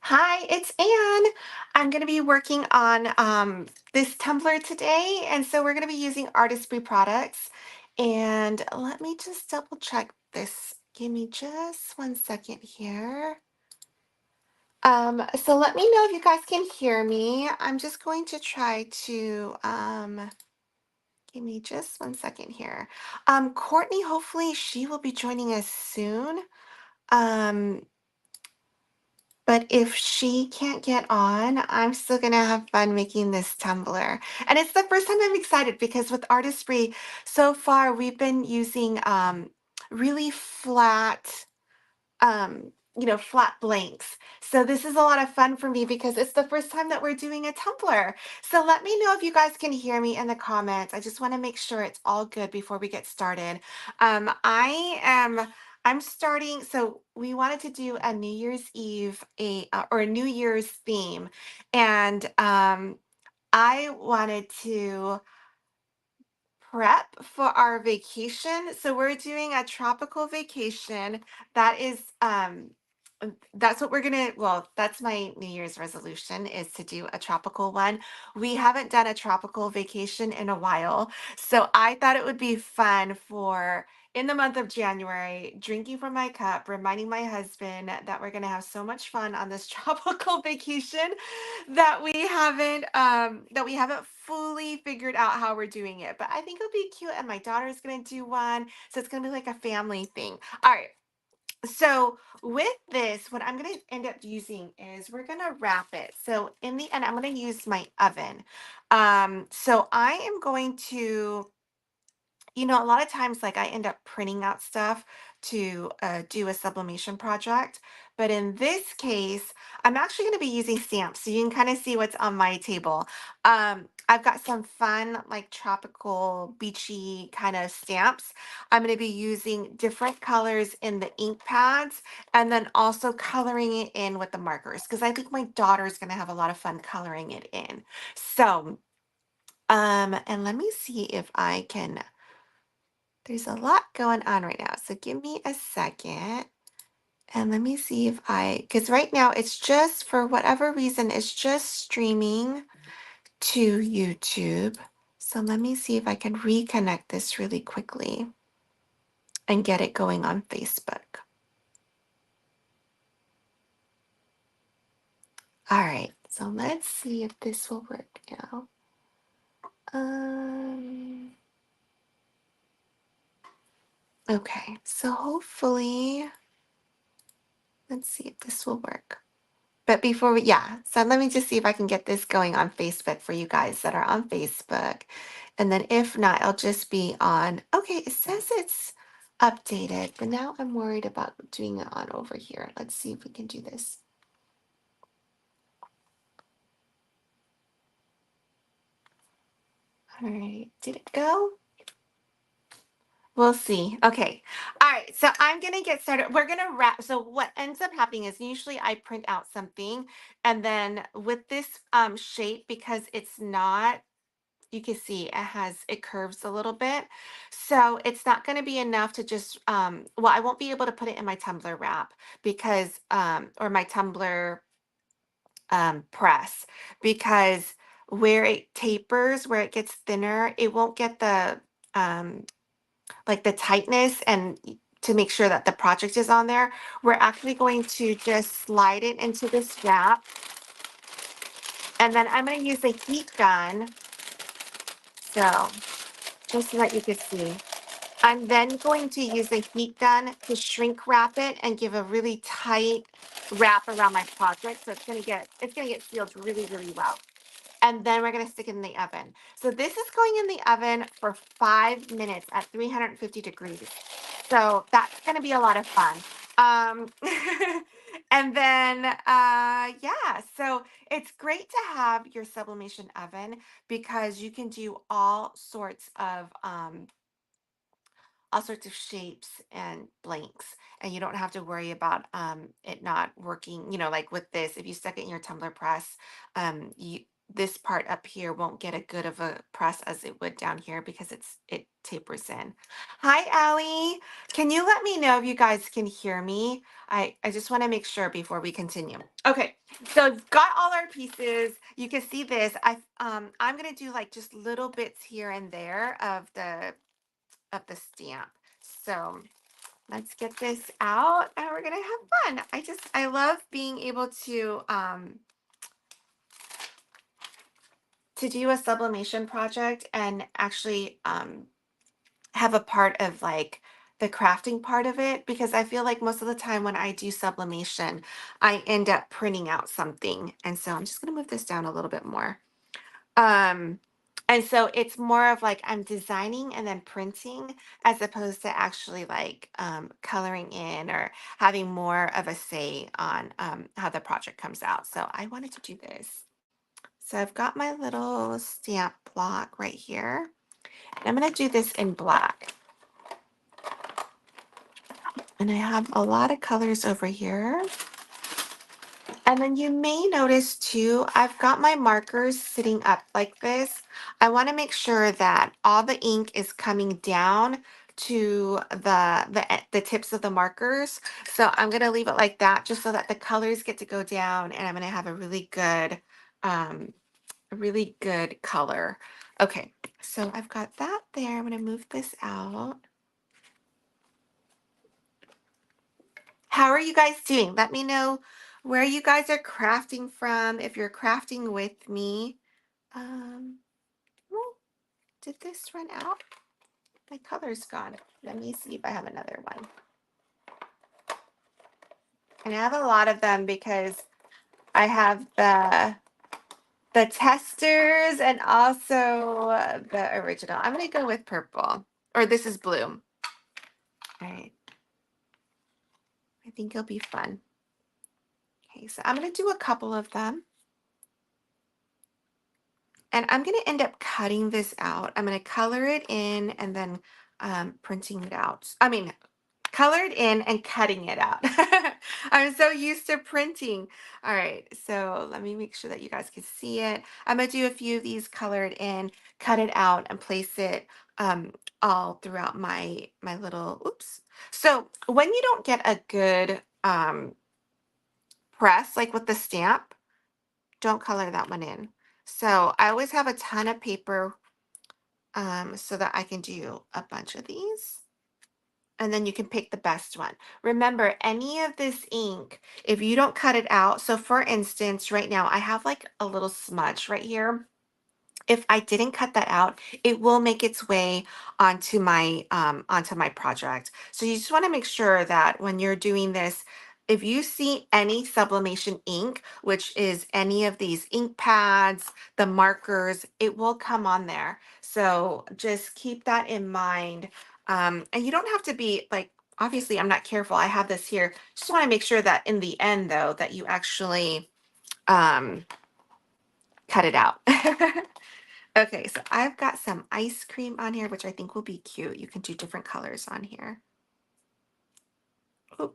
Hi, it's Anne. I'm going to be working on this tumbler today, and so we're going to be using Artesprix products. And let me just double check this. Give me just one second here. So let me know if you guys can hear me. I'm just going to try to give me just one second here. Courtney, hopefully she will be joining us soon. Um, But if she can't get on, I'm still gonna have fun making this tumbler. And it's the first time I'm excited because with Artistry, so far we've been using really flat flat blanks. So this is a lot of fun for me because it's the first time that we're doing a tumbler. So let me know if you guys can hear me in the comments. I just want to make sure it's all good before we get started. I'm starting, so we wanted to do a New Year's Eve or a New Year's theme, and I wanted to prep for our vacation. So we're doing a tropical vacation. That is that's what we're gonna, well, that's my New Year's resolution is to do a tropical one. We haven't done a tropical vacation in a while. So I thought it would be fun for in the month of January, drinking from my cup, reminding my husband that we're gonna have so much fun on this tropical vacation that we haven't fully figured out how we're doing it. But I think it'll be cute, and my daughter's gonna do one, so it's gonna be like a family thing. All right. So with this, what I'm gonna end up using is we're gonna wrap it. So in the end, I'm gonna use my oven. So I am going to, a lot of times, like I end up printing out stuff to do a sublimation project. But in this case, I'm actually going to be using stamps. So you can kind of see what's on my table. I've got some fun, like tropical, beachy kind of stamps. I'm going to be using different colors in the ink pads and then also coloring it in with the markers because I think my daughter is going to have a lot of fun coloring it in. So, and let me see if I can. There's a lot going on right now. So give me a second and let me see if because right now it's just, for whatever reason, it's just streaming to YouTube. So let me see if I can reconnect this really quickly and get it going on Facebook. All right, so let's see if this will work now. Um, okay, so hopefully, let's see if this will work. But before we, yeah, so let me just see if I can get this going on Facebook for you guys that are on Facebook. And then if not, it'll just be on, okay, it says it's updated, but now I'm worried about doing it on over here. Let's see if we can do this. All right, did it go? We'll see. Okay. All right. So I'm going to get started. We're going to wrap. So what ends up happening is usually I print out something, and then with this shape, because it's not, you can see it curves a little bit. So it's not going to be enough to just, well, I won't be able to put it in my tumbler wrap because, or my tumbler press, because where it tapers, where it gets thinner, it won't get um, like the tightness and to make sure that the project is on there. We're actually going to just slide it into this wrap. And then I'm going to use a heat gun. So just so that you can see. I'm then going to use a heat gun to shrink wrap it and give a really tight wrap around my project. So it's gonna get sealed really, really well. And then we're gonna stick it in the oven. So this is going in the oven for 5 minutes at 350 degrees. So that's gonna be a lot of fun. Um, and then yeah, so it's great to have your sublimation oven because you can do all sorts of shapes and blanks, and you don't have to worry about it not working, like with this, if you stuck it in your tumbler press, you this part up here won't get a good of a press as it would down here because it tapers in. Hi, Allie. Can you let me know if you guys can hear me? I just want to make sure before we continue. Okay, so I've got all our pieces. You can see this. I'm gonna do like just little bits here and there of the stamp. So let's get this out and we're gonna have fun. I love being able to do a sublimation project and actually have a part of like the crafting part of it, because I feel like most of the time when I do sublimation, I end up printing out something. And so I'm just gonna move this down a little bit more. Um, and so it's more of like I'm designing and then printing as opposed to actually like coloring in or having more of a say on how the project comes out. So I wanted to do this. So I've got my little stamp block right here. And I'm going to do this in black. And I have a lot of colors over here. And then you may notice too, I've got my markers sitting up like this. I want to make sure that all the ink is coming down to the tips of the markers. So I'm going to leave it like that just so that the colors get to go down and I'm going to have um, a really good color. Okay, so I've got that there. I'm going to move this out. How are you guys doing? Let me know where you guys are crafting from, if you're crafting with me. Oh, did this run out? My color's gone. Let me see if I have another one. And I have a lot of them because I have the testers and also the original. I'm gonna go with purple, or this is blue. All right. I think it'll be fun. Okay, so I'm gonna do a couple of them. And I'm going to end up cutting this out. I'm going to color it in and then printing it out. I mean, color it in and cutting it out. I'm so used to printing. All right, so let me make sure that you guys can see it. I'm going to do a few of these, color it in, cut it out, and place it all throughout my little, oops. So when you don't get a good press, like with the stamp, don't color that one in. So I always have a ton of paper so that I can do a bunch of these. And then you can pick the best one. Remember, any of this ink, if you don't cut it out, so for instance, right now I have like a little smudge right here. If I didn't cut that out, it will make its way onto my project. So you just want to make sure that when you're doing this, if you see any sublimation ink, which is any of these ink pads, the markers, it will come on there. So just keep that in mind. And you don't have to be like, obviously I'm not careful. I have this here. Just want to make sure that in the end though, that you actually um, cut it out. Okay, so I've got some ice cream on here, which I think will be cute. You can do different colors on here. Oop.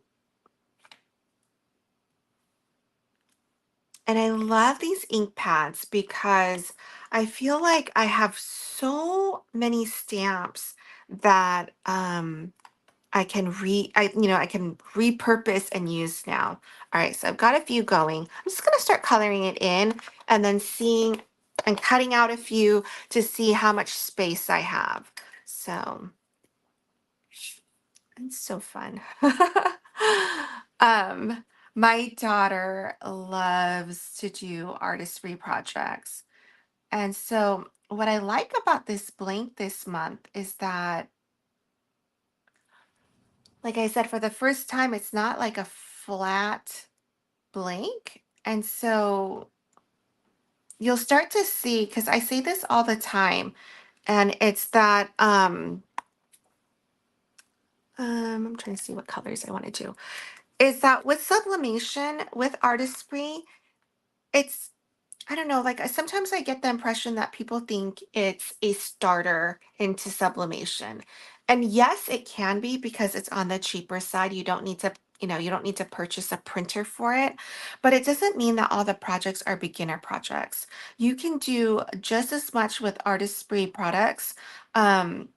And I love these ink pads because I feel like I have so many stamps that I can repurpose and use now. All right, so I've got a few going. I'm just gonna start coloring it in and then seeing and cutting out a few to see how much space I have. So it's so fun. um, my daughter loves to do artistry projects. And so what I like about this blank this month is that, like I said, for the first time, it's not like a flat blank. And so you'll start to see, because I say this all the time, and it's that I'm trying to see what colors I want to do. Is that with sublimation, with artistry, it's, I don't know, like sometimes I get the impression that people think it's a starter into sublimation. And yes, it can be because it's on the cheaper side. You don't need to you don't need to purchase a printer for it, but it doesn't mean that all the projects are beginner projects. You can do just as much with Artistry products um,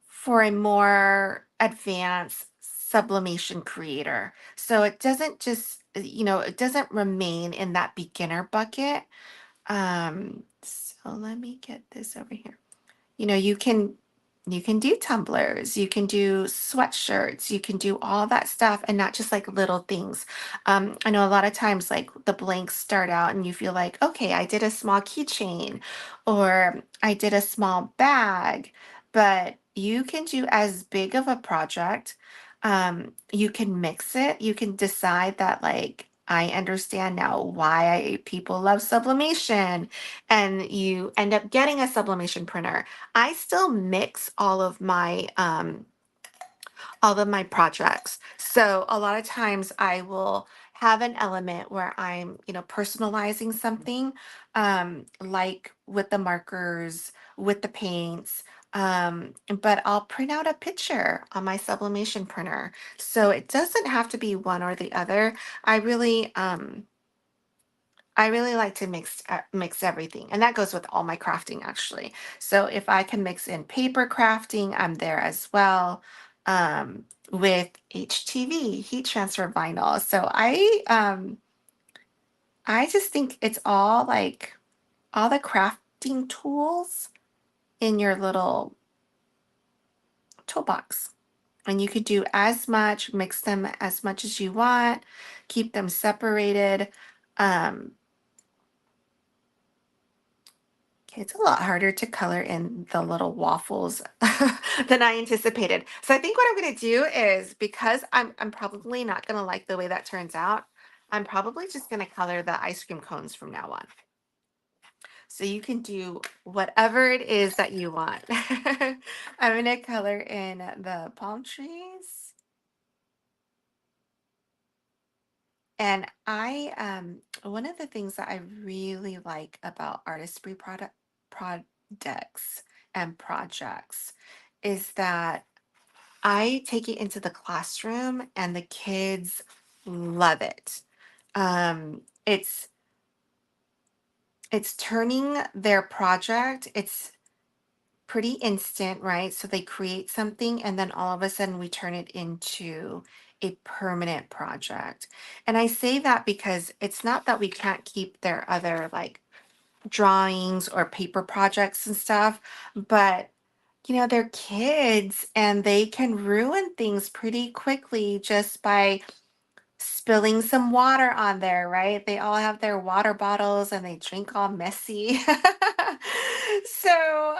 for a more advanced sublimation creator. So it doesn't just, it doesn't remain in that beginner bucket. So let me get this over here. You can do tumblers, you can do sweatshirts, you can do all that stuff and not just like little things. I know a lot of times like the blanks start out and you feel like, okay, I did a small keychain or I did a small bag, but you can do as big of a project. You can mix it. You can decide that like I understand now why people love sublimation, and you end up getting a sublimation printer. I still mix all of my projects. So a lot of times I will have an element where I'm, personalizing something, like with the markers, with the paints. But I'll print out a picture on my sublimation printer. So it doesn't have to be one or the other. I really, I really like to mix everything, and that goes with all my crafting actually. So if I can mix in paper crafting, I'm there as well. With HTV, heat transfer vinyl. So I just think it's all like all the crafting tools in your little toolbox. And you could do as much, mix them as much as you want, keep them separated. Um, Okay, it's a lot harder to color in the little waffles than I anticipated. So I think what I'm going to do is, because I'm probably not going to like the way that turns out, I'm probably just going to color the ice cream cones from now on. So you can do whatever it is that you want. I'm going to color in the palm trees. And one of the things that I really like about Artistry products and projects is that I take it into the classroom and the kids love it. It's turning their project. It's pretty instant, right? So they create something and then all of a sudden we turn it into a permanent project. And I say that because it's not that we can't keep their other like drawings or paper projects and stuff, but they're kids and they can ruin things pretty quickly just by spilling some water on there, right? They all have their water bottles and they drink all messy. So,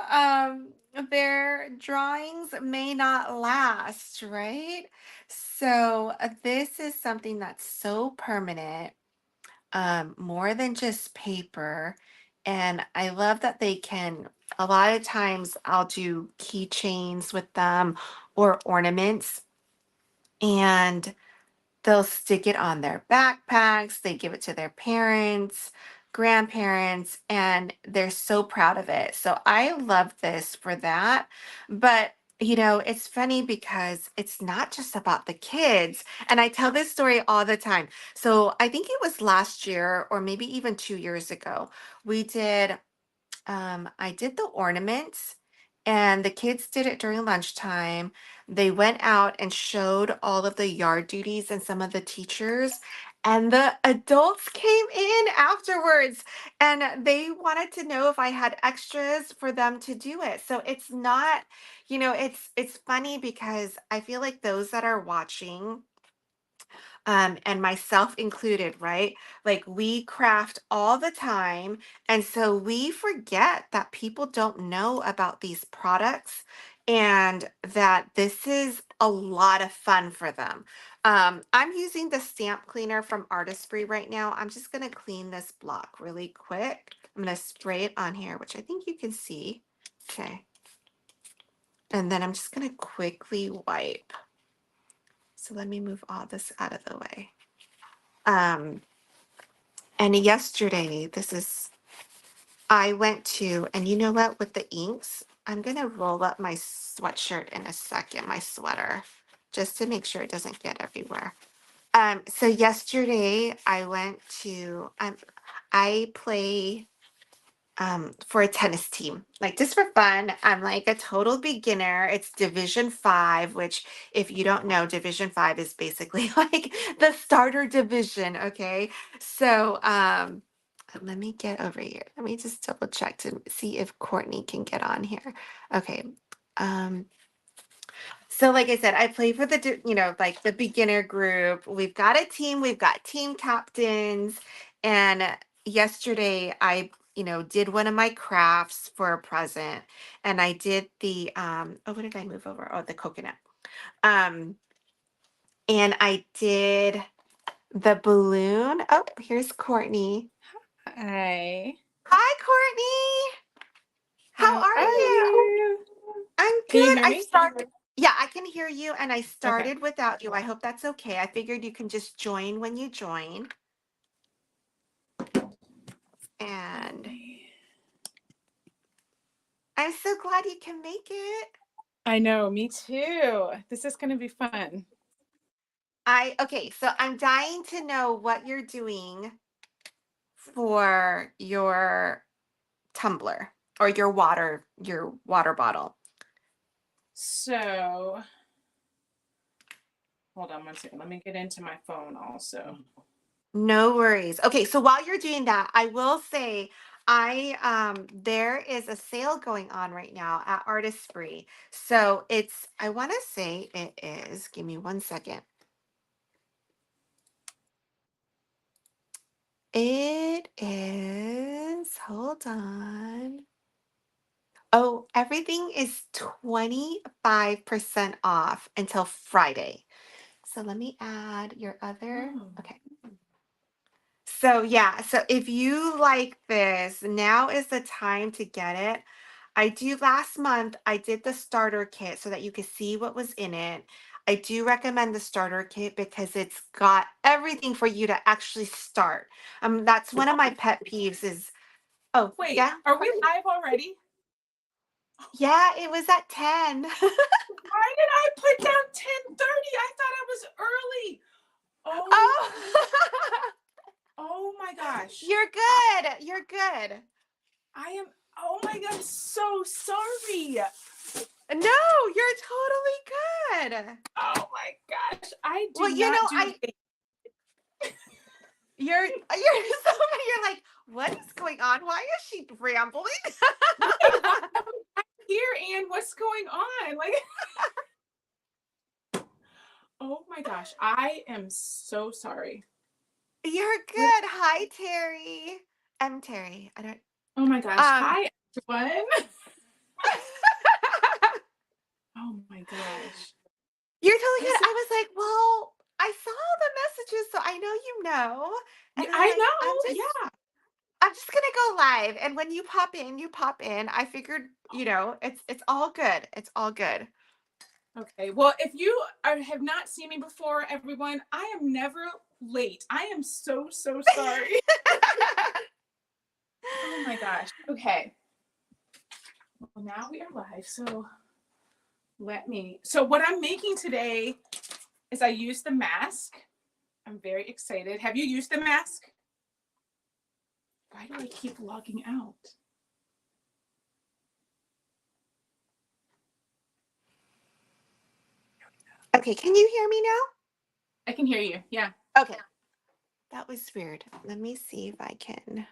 their drawings may not last, right? So, this is something that's so permanent, more than just paper. And I love that they can, a lot of times, I'll do keychains with them or ornaments. And they'll stick it on their backpacks, they give it to their parents, grandparents, and they're so proud of it. So I love this for that. But it's funny because it's not just about the kids. And I tell this story all the time. So I think it was last year or maybe even 2 years ago. We did I did the ornaments and the kids did it during lunchtime. They went out and showed all of the yard duties and some of the teachers. And the adults came in afterwards and they wanted to know if I had extras for them to do it. So it's not, it's funny because I feel like those that are watching, and myself included, right? Like we craft all the time. And so we forget that people don't know about these products and that this is a lot of fun for them. I'm using the stamp cleaner from Artistry right now. I'm just going to clean this block really quick. I'm going to spray it on here, which I think you can see. Okay. And then I'm just going to quickly wipe. So let me move all this out of the way. Um, And yesterday, I went to, and you know what, with the inks, I'm going to roll up my sweatshirt in a second, my sweater. just to make sure it doesn't get everywhere. So yesterday I went to I play for a tennis team, like just for fun. I'm like a total beginner. It's Division 5, which if you don't know, Division 5 is basically like the starter division. Okay. So let me get over here. Let me just double check to see if Courtney can get on here. Okay. Um so like I said, I play for like the beginner group. We've got a team, we've got team captains. And yesterday I did one of my crafts for a present. And I did the oh, what did I move over? Oh, the coconut. Um, and I did the balloon. Oh, here's Courtney. Hi. Hi, Courtney. How How are are you? you? I'm Can you good. hear I me? started. Yeah, I can hear you, and I Okay. started without you. I hope that's okay. I figured you can just join when you join. And I'm so glad you can make it. I know, me too. This is going to be fun. Okay, so I'm dying to know what you're doing for your tumbler or your water bottle. So, hold on one second. Let me get into my phone also. No worries. Okay, so while you're doing that, I will say there is a sale going on right now at Artesprix. So I want to say it is, give me 1 second. It is, hold on. Oh, everything is 25% off until Friday. So let me add your other. Oh. Okay. So yeah, so if you like this, now is the time to get it. Last month, I did the starter kit so that you could see what was in it. I do recommend the starter kit because it's got everything for you to actually start. That's one of my pet peeves is, oh, Wait, yeah. are we live already? Yeah, it was at 10. Why did I put down 10:30? I thought I was early. Oh, Oh, oh my gosh. you're good. You're good. I am, oh my God, so sorry. No, you're totally good. Oh my gosh. I do Well, not do I you're you're like, what is going on? Why is she rambling? I'm here, Anne. What's going on? Like, oh my gosh, I am so sorry. You're What? good. Hi, Terry. I'm Terry. I don't Oh my gosh. um Hi, everyone. Oh my gosh. you're totally This good. is, I was like, well, I saw the messages, so I know you know. And I'm I like, I'm know. just Yeah. I'm just gonna go live. And when you pop in, you pop in. I figured, it's all good. It's all good. Okay. Well, if you have not seen me before, everyone, I am never late. I am so, so sorry. Oh my gosh. Okay. Well, now we are live. So what I'm making today is I use the mask. I'm very excited. Have you used the mask? Why do I keep logging out? Okay, can you hear me now? I can hear you. Yeah. Okay. That was weird. Let me see if I can.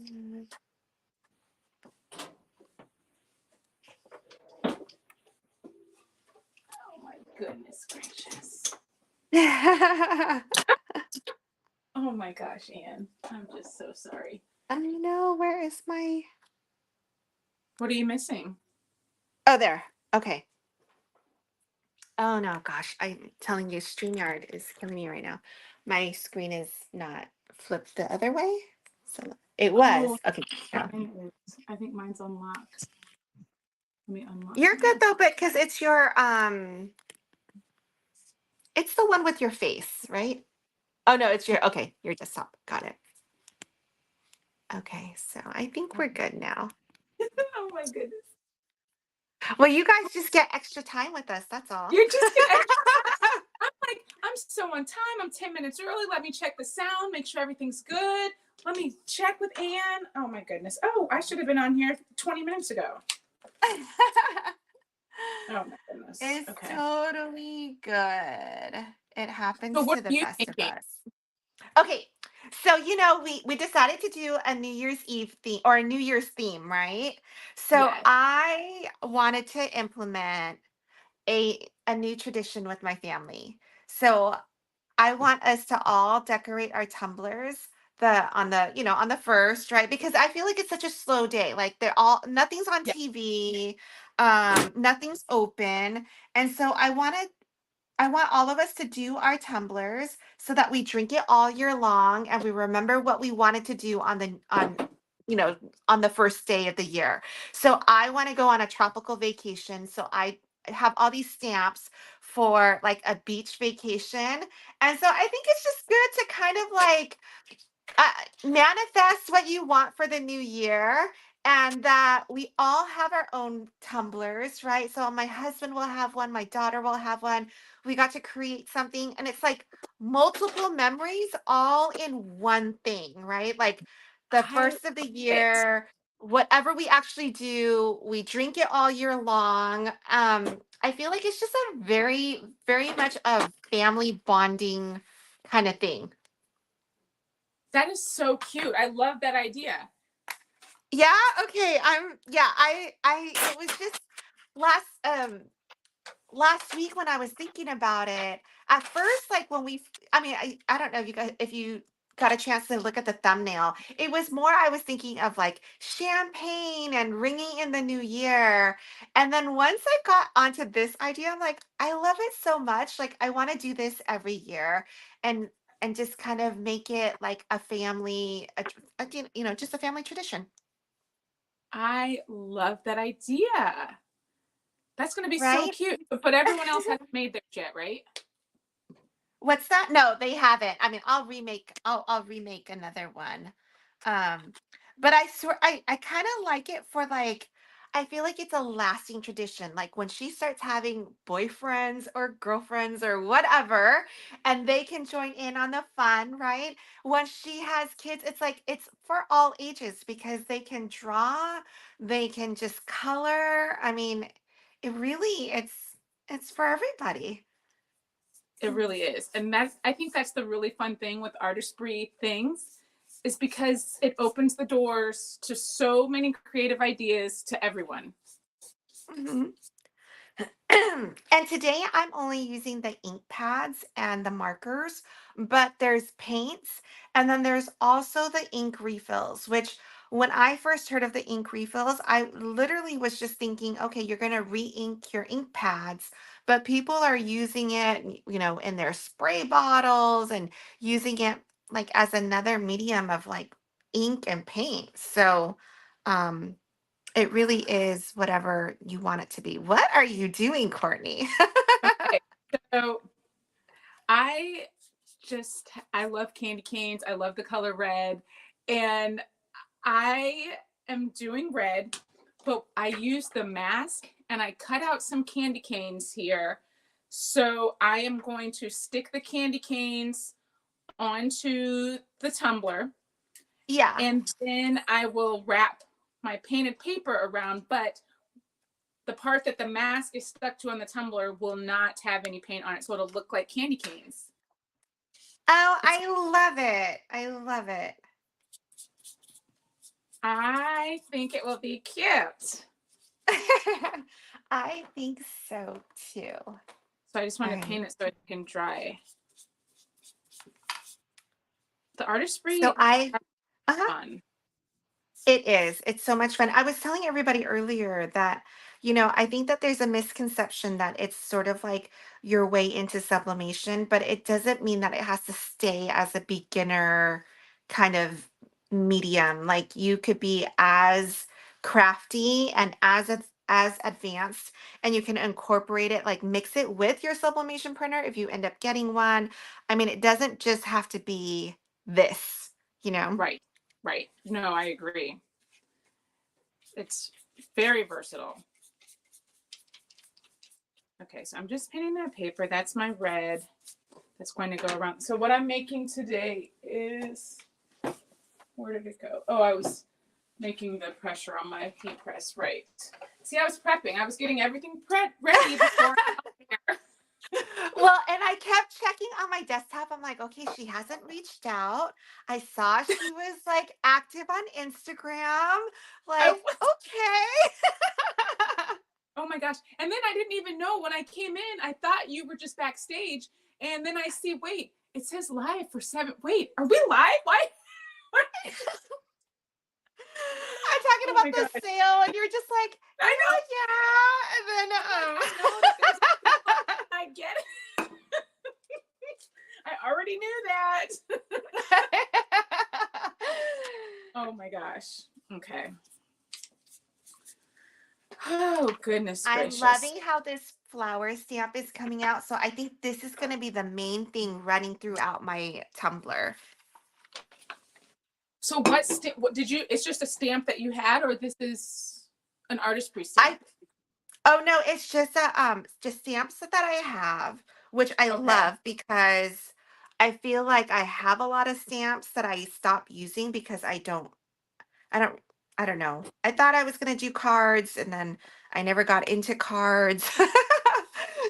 Mm. Oh my goodness gracious. I Oh my gosh, Anne. I'm just so sorry. know. Where is my. What are you missing? Oh, there. Okay. Oh, no. Gosh. I'm telling you, StreamYard is killing me right now. My screen is not flipped the other way. So it was. Oh, Okay. So mine is. I think mine's unlocked. Let me unlock you're good mine. though, but because it's the one with your face, right? Oh, no. It's your. Okay. Your desktop. Got it. Okay, so I think we're good now. Oh my goodness. Well, you guys just get extra time with us, that's all. You just get extra time. I'm like, I'm so on time. I'm 10 minutes early. Let me check the sound, make sure everything's good. Let me check with Anne. Oh my goodness. Oh, I should have been on here 20 minutes ago. Oh my goodness. It's Okay. totally good. It So happens what to are the you best of thinking? us. Okay, so we decided to do a New Year's Eve theme or a New Year's theme, right? So Yes. I wanted to implement a new tradition with my family. So I want us to all decorate our tumblers on the first, right? Because I feel like it's such a slow day. Like they're all nothing's on Yeah. TV, nothing's open. And so I want all of us to do our tumblers so that we drink it all year long and we remember what we wanted to do you know on the first day of the year. So I want to go on a tropical vacation. So I have all these stamps for like a beach vacation. And so I think it's just good to kind of like uh, manifest what you want for the new year and that we all have our own tumblers, right? So my husband will have one, my daughter will have one. We got to create something and it's like multiple memories all in one thing, right? Like the I love first of the it. year, whatever we actually do, we drink it all year long. I feel like it's just a very much a family bonding kind of thing. That is so cute. I love that idea. Yeah, okay. I it was just last last week when I was thinking about it. At first like when I don't know if you got a chance to look at the thumbnail. It was more I was thinking of like champagne and ringing in the new year. And then once I got onto this idea, I'm like, I love it so much. Like I want to do this every year and just kind of make it like a family just a family tradition. I love that idea. That's going to be so Right? cute. But everyone else hasn't made theirs yet, right? What's that? No, they haven't. I mean, I'll remake another one. Um, but I swear I kind of like it for like I feel like it's a lasting tradition. Like when she starts having boyfriends or girlfriends or whatever, and they can join in on the fun, right? When she has kids, it's like it's for all ages because they can draw, they can just color. I mean, it really it's for everybody. It really is. And that's I think that's the really fun thing with artistry things is because it opens the doors to so many creative ideas to everyone. Mhm. And today I'm only using the ink pads and the markers, but there's paints and then there's also the ink refills, which when I first heard of the ink refills, I literally was just thinking, okay, you're going to re-ink your ink pads, but people are using it, in their spray bottles and using it like as another medium of like ink and paint. So, um, it really is whatever you want it to be. What are you doing, Courtney? Okay. So I I love candy canes. I love the color red. And I am doing red, but I use the mask and I cut out some candy canes here. So I am going to stick the candy canes onto the tumbler Yeah. and then I will wrap my painted paper around, but the part that the mask is stuck to on the tumbler will not have any paint on it, so it'll look like candy canes. Oh, It's I love it. I love it. I think it will be cute. I think so too. So I just All want to right. paint it so it can dry. The So artistry I, uh-huh. fun. It is. It's so much fun. I was telling everybody earlier that, I think that there's a misconception that it's sort of like your way into sublimation, but it doesn't mean that it has to stay as a beginner kind of medium. Like you could be as crafty and as advanced, and you can incorporate it, like mix it with your sublimation printer if you end up getting one. I mean, it doesn't just have to be this, you know? Right. Right. No, I agree. It's very versatile. Okay, so I'm just painting that paper. That's my red. That's going to go around. So what I'm making today is, where did it go? Oh, I was making the pressure on my heat press. Right. See, I was prepping. I was getting everything ready before I got there. Well, and I kept checking on my desktop. I'm like, okay, she hasn't reached out. I saw she was like active on Instagram. Oh, Like, okay. oh my gosh. And then I didn't even know when I came in, I thought you were just backstage. And then I see, wait, it says live for 7. Wait, are we live? Why? I'm talking Oh about my the gosh. sale, and you're just like, I know. yeah. And then, Like, I know that there's a sale. I get it. I already knew that. Oh my gosh. Okay. Oh, goodness I'm gracious. loving how this flower stamp is coming out. So I think this is going to be the main thing running throughout my tumbler. So what did you, it's just a stamp that you had, or this is an Artesprix I stamp? Oh no, it's just stamps that I have, which I Okay. love because I feel like I have a lot of stamps that I stopped using because I don't I don't know. I thought I was gonna do cards and then I never got into cards.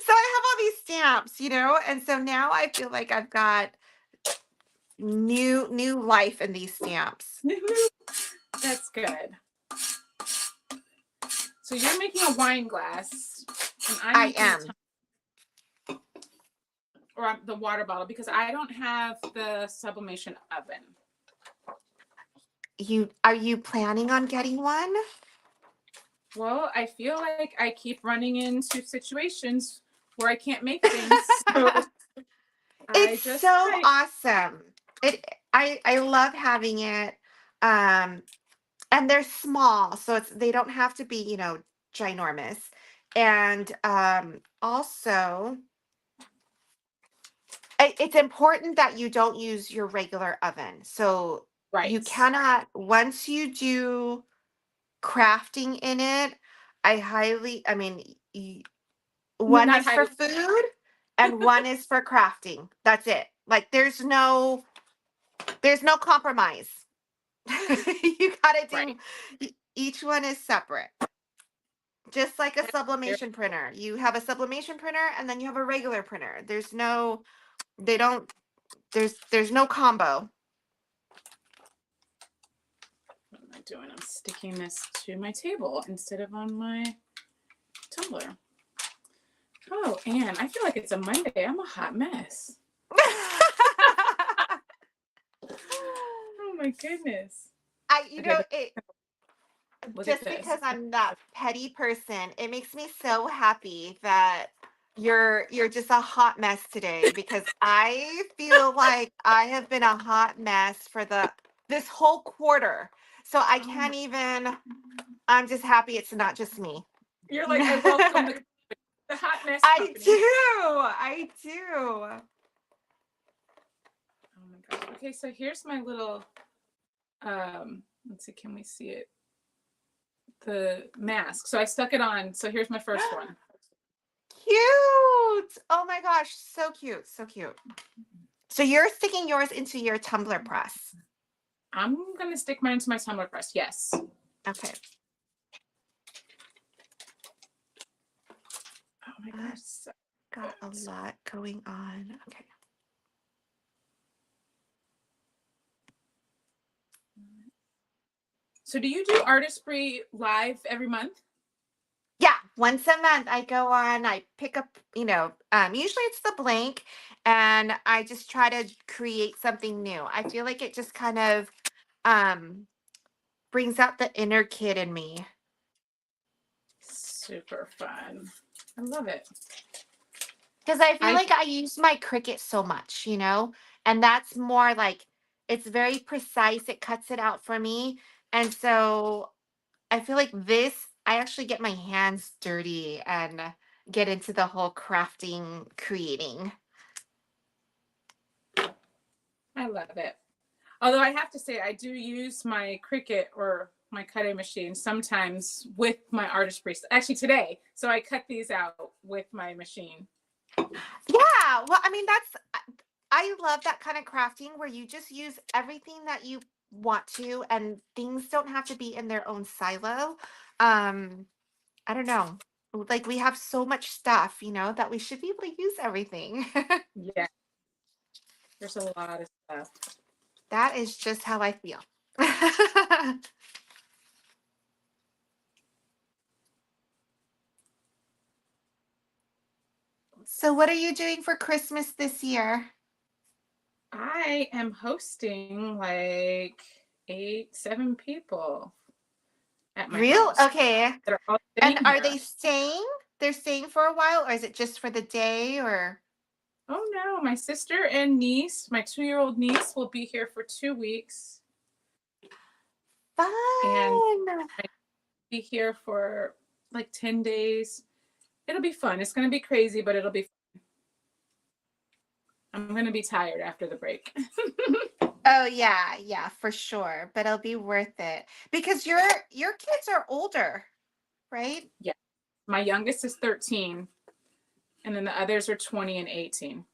So I have all these stamps, and so now I feel like I've got new life in these stamps. That's good. So you're making a wine glass, and I'm I making a am. or the water bottle, because I don't have the sublimation oven. Are you planning on getting one? Well, I feel like I keep running into situations where I can't make things. So I It's just so might. awesome. I love having it. Um and they're small, so they don't have to be, ginormous. And also it's important that you don't use your regular oven. So you Right. cannot, once you do crafting in it, I mean, one Not is for highly. food and one is for crafting. That's it. Like there's no compromise. You gotta Right. do each one is separate. Just like a sublimation printer. You have a sublimation printer and then you have a regular printer. They don't there's no combo. What am I doing? I'm sticking this to my table instead of on my tumbler. Oh, Anne, I feel like it's a Monday. I'm a hot mess. Oh my goodness. I you Okay, know but it look at just this. because I'm that petty person, it makes me so happy that you're just a hot mess today because I feel like I have been a hot mess for this whole quarter. So I Oh my, can't even I'm just happy it's not just me. you're like, I welcome I the hot mess do. company. I do. Oh my gosh. Okay, so here's my little let's see, can we see it? The mask. So I stuck it on. So here's my first one. Cute. Oh my gosh, so cute, so cute. So you're sticking yours into your tumbler press. I'm gonna stick mine into my tumbler press. Yes. Okay. Oh my gosh. That's So got a good. lot going on. Okay. So do you do Artistry live every month? Yeah, once a month I go on, I pick up, usually it's the blank and I just try to create something new. I feel like it just kind of um brings out the inner kid in me. Super fun. I love it. Because I feel I like I use my Cricut so much, and that's more like it's very precise. It cuts it out for me. And so I feel like I actually get my hands dirty and get into the whole crafting, creating. I love it. Although I have to say, I do use my Cricut or my cutting machine sometimes with my Artesprix. Actually, today, so I cut these out with my machine. Yeah, well, I mean, I love that kind of crafting where you just use everything that you want to, and things don't have to be in their own silo. Um, I don't know. Like we have so much stuff, that we should be able to use everything. Yeah, there's a lot of stuff. That is just how I feel. So, what are you doing for Christmas this year? I am hosting like 7 people at my Real? house Okay. that are all And staying are they here. staying? They're staying for a while, or is it just for the day or Oh no, my sister and niece, my 2-year-old niece, will be here for 2 weeks, and fun? I be here for like 10 days. It'll be fun. It's going to be crazy, but it'll be fun. I'm going to be tired after the break. Oh yeah, yeah, for sure. But it'll be worth it because your kids are older, right? Yeah. My youngest is 13, and then the others are 20 and 18.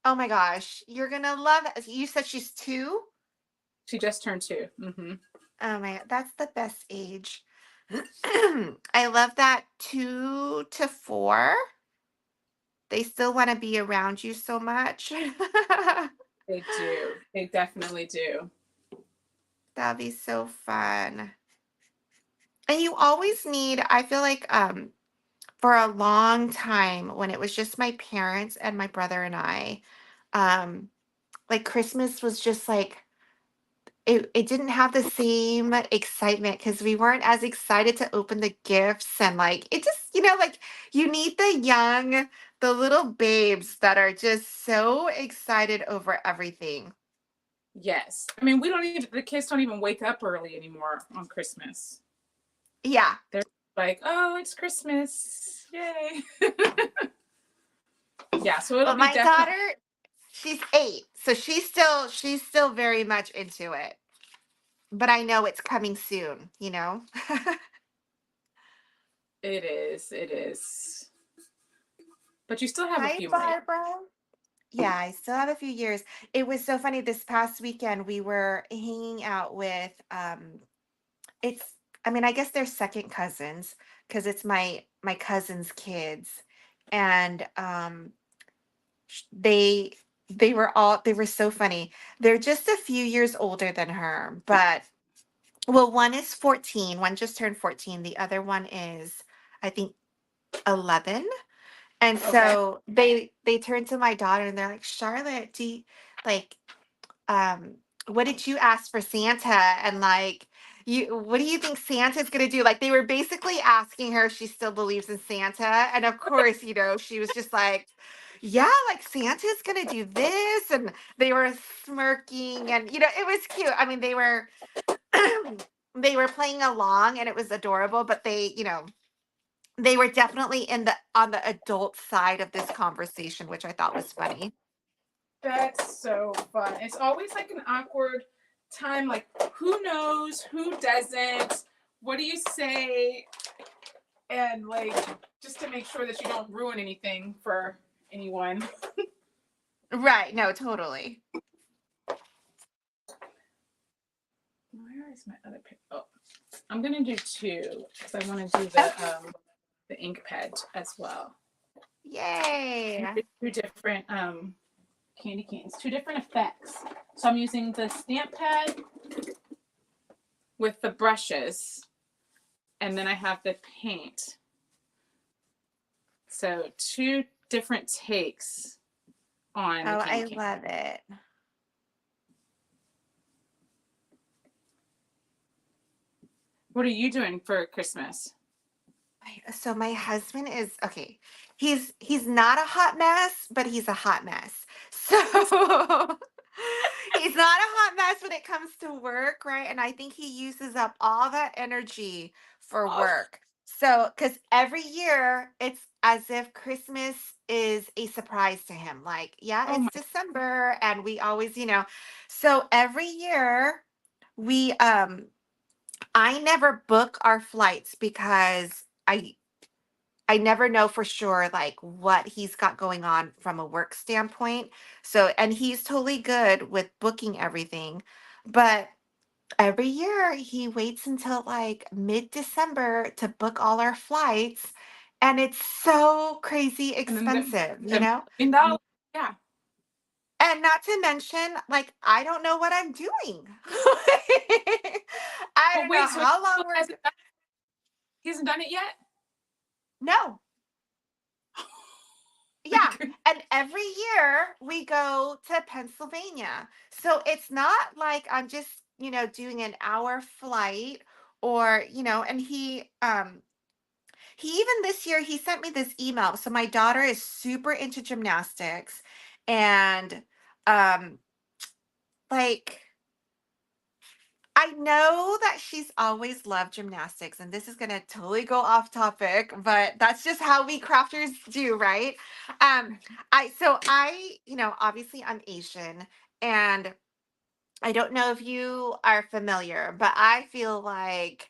Oh my gosh, you're gonna love it. You said she's 2? She just turned 2. Mm-hmm. Oh my, that's the best age. I love that 2 to 4. They still want to be around you so much. They do. They definitely do. That'd be so fun. And you always need, I feel like for a long time when it was just my parents and my brother and I, um like Christmas was just like it didn't have the same excitement because we weren't as excited to open the gifts, and like it just, like you need the little babes that are just so excited over everything. Yes. I mean, we don't even, the kids don't even wake up early anymore on Christmas. Yeah. They're like, oh, it's Christmas. Yay. Yeah. So it'll Well, be my definitely, daughter, she's 8, so she's still very much into it. But I know it's coming soon. it is. It is. But you still have a Hi, few more years. Barbara. Yeah, I still have a few years. It was so funny. This past weekend, we were hanging out with it's I mean, I guess they're second cousins because it's my cousin's kids. And they they were so funny. They're just a few years older than her, but well, one is 14, one just turned 14, the other one is I think 11. And Okay. so they turn to my daughter and they're like, "Charlotte, like um what did you ask for Santa?" And like, what do you think Santa's going to do? Like they were basically asking her if she still believes in Santa. And of course, she was just like, "Yeah, like Santa's going to do this." And they were smirking, and it was cute. I mean, they were they were playing along and it was adorable, but they were definitely in the on the adult side of this conversation, which I thought was funny. That's so fun. It's always like an awkward time. Like, who knows? Who doesn't? What do you say? And like, just to make sure that you don't ruin anything for anyone. Right. No, totally. Where is my other pick? Oh, I'm gonna do 2 because I want to do Okay. the ink pad as well. Yay. 2 different candy canes, 2 different effects. So I'm using the stamp pad with the brushes, and then I have the paint. So 2 different takes on the Oh, candy I cane. love it. What are you doing for Christmas? So my husband is okay. He's not a hot mess, but he's a hot mess. So he's not a hot mess when it comes to work, right? And I think he uses up all that energy for Oh, work. So, because every year it's as if Christmas is a surprise to him. Like, yeah, Oh it's my. December, and we always, so every year we, I never book our flights because I never know for sure like what he's got going on from a work standpoint. So, and he's totally good with booking everything, but every year he waits until like mid-December to book all our flights, and it's so crazy And then expensive, the $1 million. Yeah. And not to mention, like, I don't know what I'm doing. I But don't know wait, so he how long still he hasn't done it yet? no. My Yeah. goodness. And every year we go to Pennsylvania. So it's not like I'm just, doing an hour flight or, and he even this year he sent me this email. So my daughter is super into gymnastics, and um like I know that she's always loved gymnastics, and this is going to totally go off topic, but that's just how we crafters do, right? Um, obviously I'm Asian, and I don't know if you are familiar, but I feel like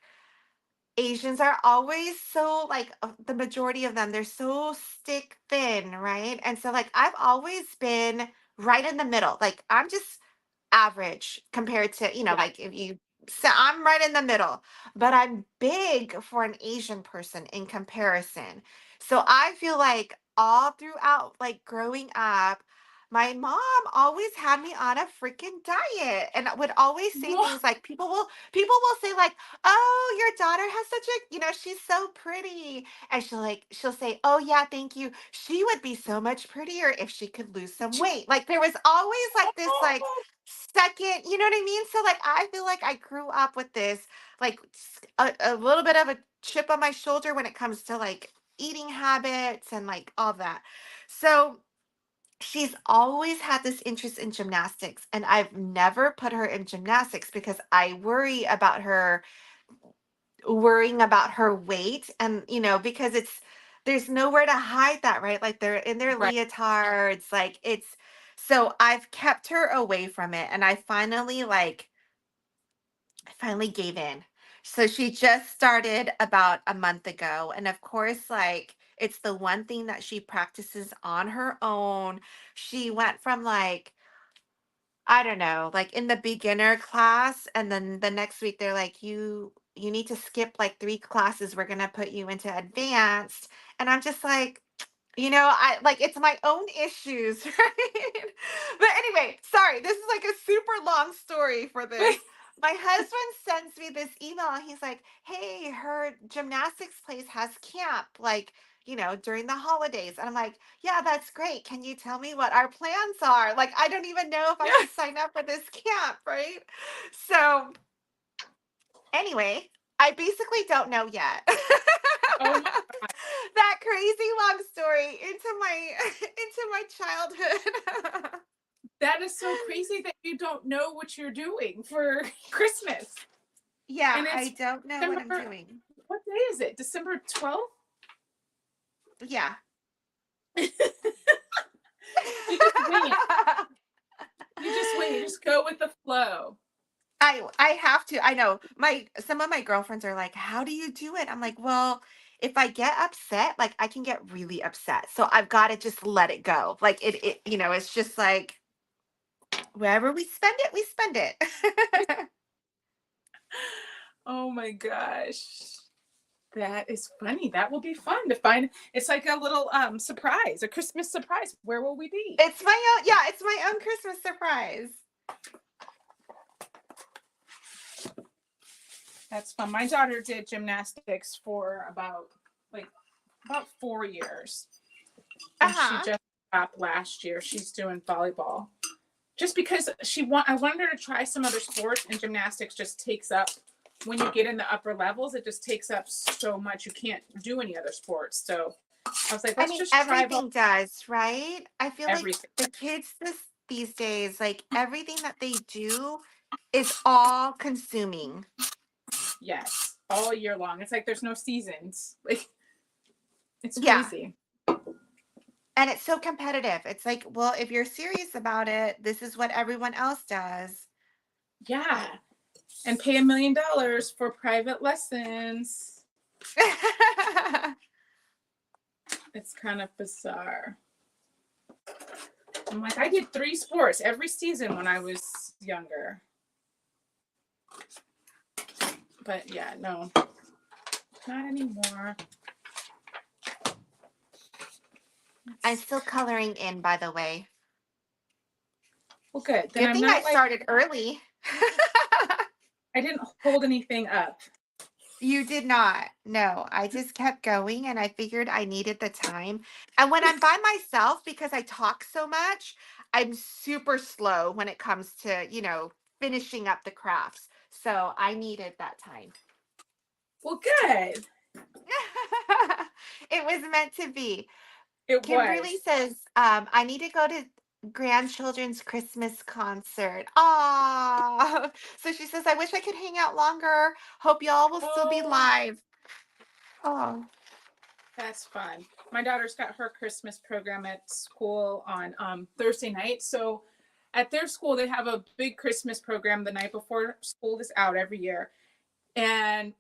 Asians are always so like the majority of them, they're so stick thin, right? And so like I've always been right in the middle. Like I'm just average compared to, Yeah. like if you so I'm right in the middle, but I'm big for an Asian person in comparison. So I feel like all throughout like growing up, my mom always had me on a freaking diet and would always say What? things like people will say like, "Oh, your daughter has such a, she's so pretty." And she'll say, "Oh yeah, thank you. She would be so much prettier if she could lose some weight." Like there was always like this like Oh, second, you know what I mean? So like I feel like I grew up with this like a little bit of a chip on my shoulder when it comes to like eating habits and like all that. So she's always had this interest in gymnastics, and I've never put her in gymnastics because I worry about her worrying about her weight, and because there's nowhere to hide that, right? Like they're in their right. leotards, like it's so I've kept her away from it, and I finally gave in. So she just started about a month ago, and of course like it's the one thing that she practices on her own. She went from like, I don't know, like in the beginner class, and then the next week they're like, you need to skip like 3 classes. We're gonna put you into advanced. And I'm just like, I like it's my own issues, right? But anyway, sorry, this is like a super long story for this. My husband sends me this email and he's like, "Hey, her gymnastics place has camp, like, during the holidays." And I'm like, "Yeah, that's great. Can you tell me what our plans are?" Like, I don't even know if I Yeah. should sign up for this camp, right? So, anyway, I basically don't know yet. Oh my. That crazy long story into my into my childhood. That is so crazy that you don't know what you're doing for Christmas. Yeah, And I it's don't know what I'm December, doing. what day is it? December 12th? Yeah. You just wing it. You just wing it. Just go with the flow. I have to. I know. My Some of my girlfriends are like, "How do you do it?" I'm like, "Well, if I get upset, like I can get really upset. So I've got to just let it go. Like it's just like wherever we spend it." Oh my gosh. That is funny. That will be fun to find. It's like a little surprise, a Christmas surprise. Where will we be? It's my own, yeah, it's my own Christmas surprise. That's fun. My daughter did gymnastics for like about 4 years. And she Uh-huh. just stopped last year. She's doing volleyball. Just because I wanted her to try some other sports, and gymnastics just takes up, when you get in the upper levels, it just takes up so much. You can't do any other sports. So I was like, I let's mean, just try everything does, right? I feel like everything. the kids these days, like everything that they do is all consuming. Yes. all year long. It's like there's no seasons. Like, it's Yeah. crazy. And it's so competitive. It's like, well, if you're serious about it, this is what everyone else does. Yeah. And pay $1 million for private lessons. It's kind of bizarre. I'm like, I did 3 sports every season when I was younger. But yeah, no, not anymore. I'm still coloring in, by the way. Well, good. Then Good I'm thing I not like, started early. I didn't hold anything up. You did not. No, I just kept going and I figured I needed the time. And when I'm by myself, because I talk so much, I'm super slow when it comes to, finishing up the crafts. So I needed that time. Well, good. It was meant to be. It Kimberly was. says, I need to go to grandchildren's Christmas concert. Ah, so she says, I wish I could hang out longer. Hope y'all will still be Oh, live. Oh, that's fun. My daughter's got her Christmas program at school on Thursday night. So at their school, they have a big Christmas program the night before school is out every year. And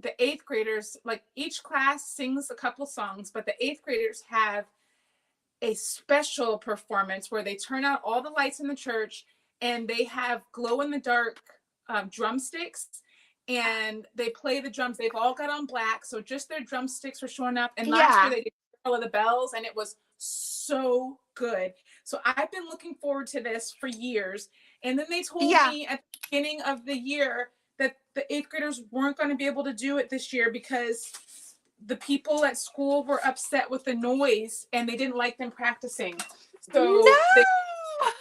the 8th graders, like each class sings a couple songs, but the 8th graders have a special performance where they turn out all the lights in the church and they have glow in the dark drumsticks and they play the drums. They've all got on black, so just their drumsticks were showing up. And last year yeah. they did Carol of the Bells, and it was so good. So I've been looking forward to this for years. And then they told Yeah. me at the beginning of the year that the 8th graders weren't going to be able to do it this year because the people at school were upset with the noise and they didn't like them practicing. No. So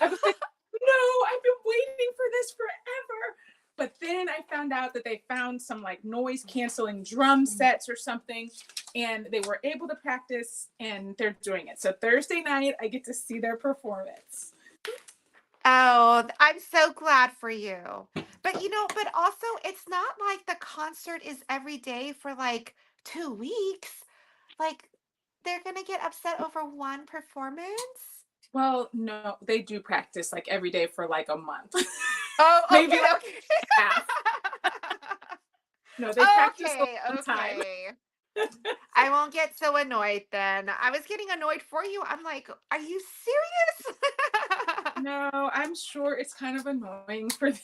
I was like, no, I've been waiting for this forever. But then I found out that they found some like noise canceling drum sets or something, and they were able to practice and they're doing it. So Thursday night, I get to see their performance. Oh, I'm so glad for you. But also it's not like the concert is every day for like 2 weeks. Like they're gonna get upset over one performance. Well, no, they do practice like every day for like a month. Oh, Maybe okay, like okay. half. No, they practice a Okay, long time. okay. I won't get so annoyed then. I was getting annoyed for you. I'm like, are you serious? No, I'm sure it's kind of annoying for them.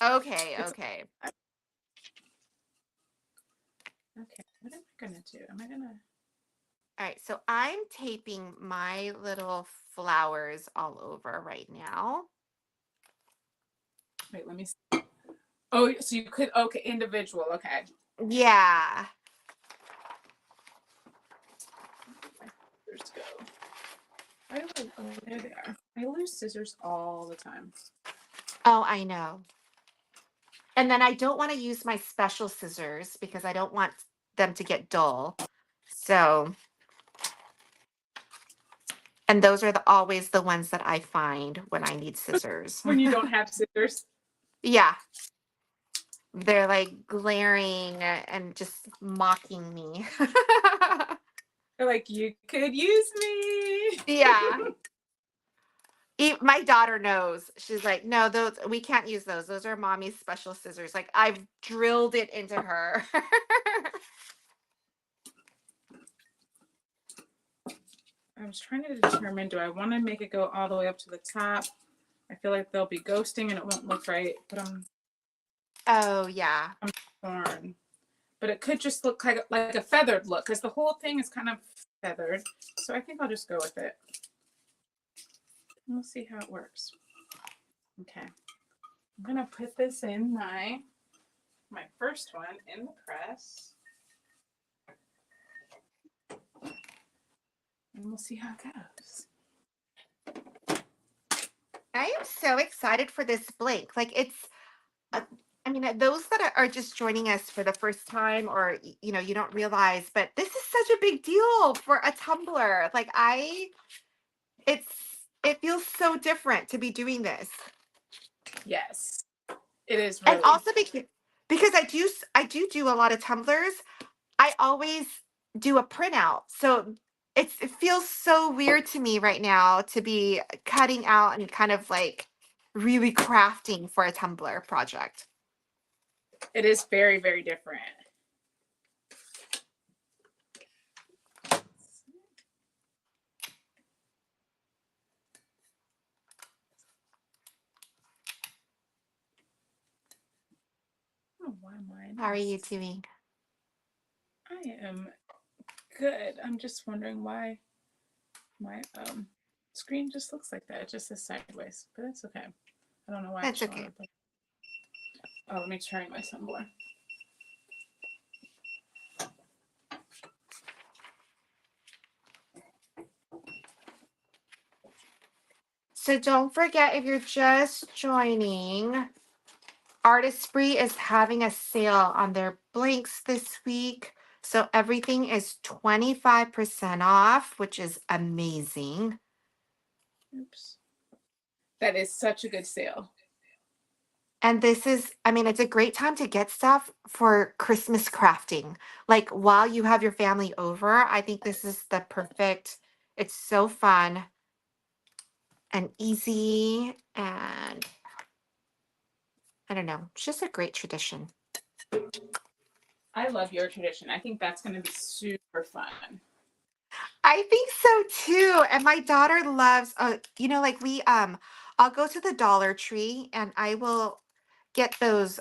Okay, It's okay. okay. What am I gonna do? Am I gonna All right, so I'm taping my little flowers all over right now. wait? Let me see. Oh, so you could okay, individual. Okay. Yeah. Scissors go. Why do I? Oh, there they are. I lose scissors all the time. Oh, I know. And then I don't want to use my special scissors because I don't want them to get dull. So, and those are always the ones that I find when I need scissors. When you don't have scissors, Yeah. They're like glaring and just mocking me. they're like, you could use me. Yeah. My daughter knows. She's like, no, those we can't use those. Those are mommy's special scissors. Like I've drilled it into her. I was trying to determine, do I want to make it go all the way up to the top? I feel like they'll be ghosting and it won't look right, but Oh yeah. I'm torn. But it could just look like a feathered look because the whole thing is kind of feathered. So I think I'll just go with it. We'll see how it works. Okay. I'm gonna put this in my first one in the press. And we'll see how it goes. I am so excited for this blank. Like I mean, those that are just joining us for the first time, or you don't realize, but this is such a big deal for a Tumblr. Like it's it feels so different to be doing this. Yes, it is And really. also because I do a lot of tumblers. I always do a printout. So it feels so weird to me right now to be cutting out and kind of like really crafting for a tumbler project. It is very, very different. Oh, why mine? How are you doing? I am good. I'm just wondering why my screen just looks like that. It just is sideways, but that's okay. I don't know why it's That's showing okay. up. Oh, let me turn my tumbler. So don't forget, if you're just joining, Artesprix is having a sale on their blanks this week. So everything is 25% off, which is amazing. Oops. That is such a good sale. And this is, I mean, it's a great time to get stuff for Christmas crafting. Like while you have your family over, I think this is the perfect, it's so fun and easy. And I don't know, it's just a great tradition. I love your tradition. I think that's going to be super fun. I think so too. And my daughter loves like I'll go to the Dollar Tree and I will get those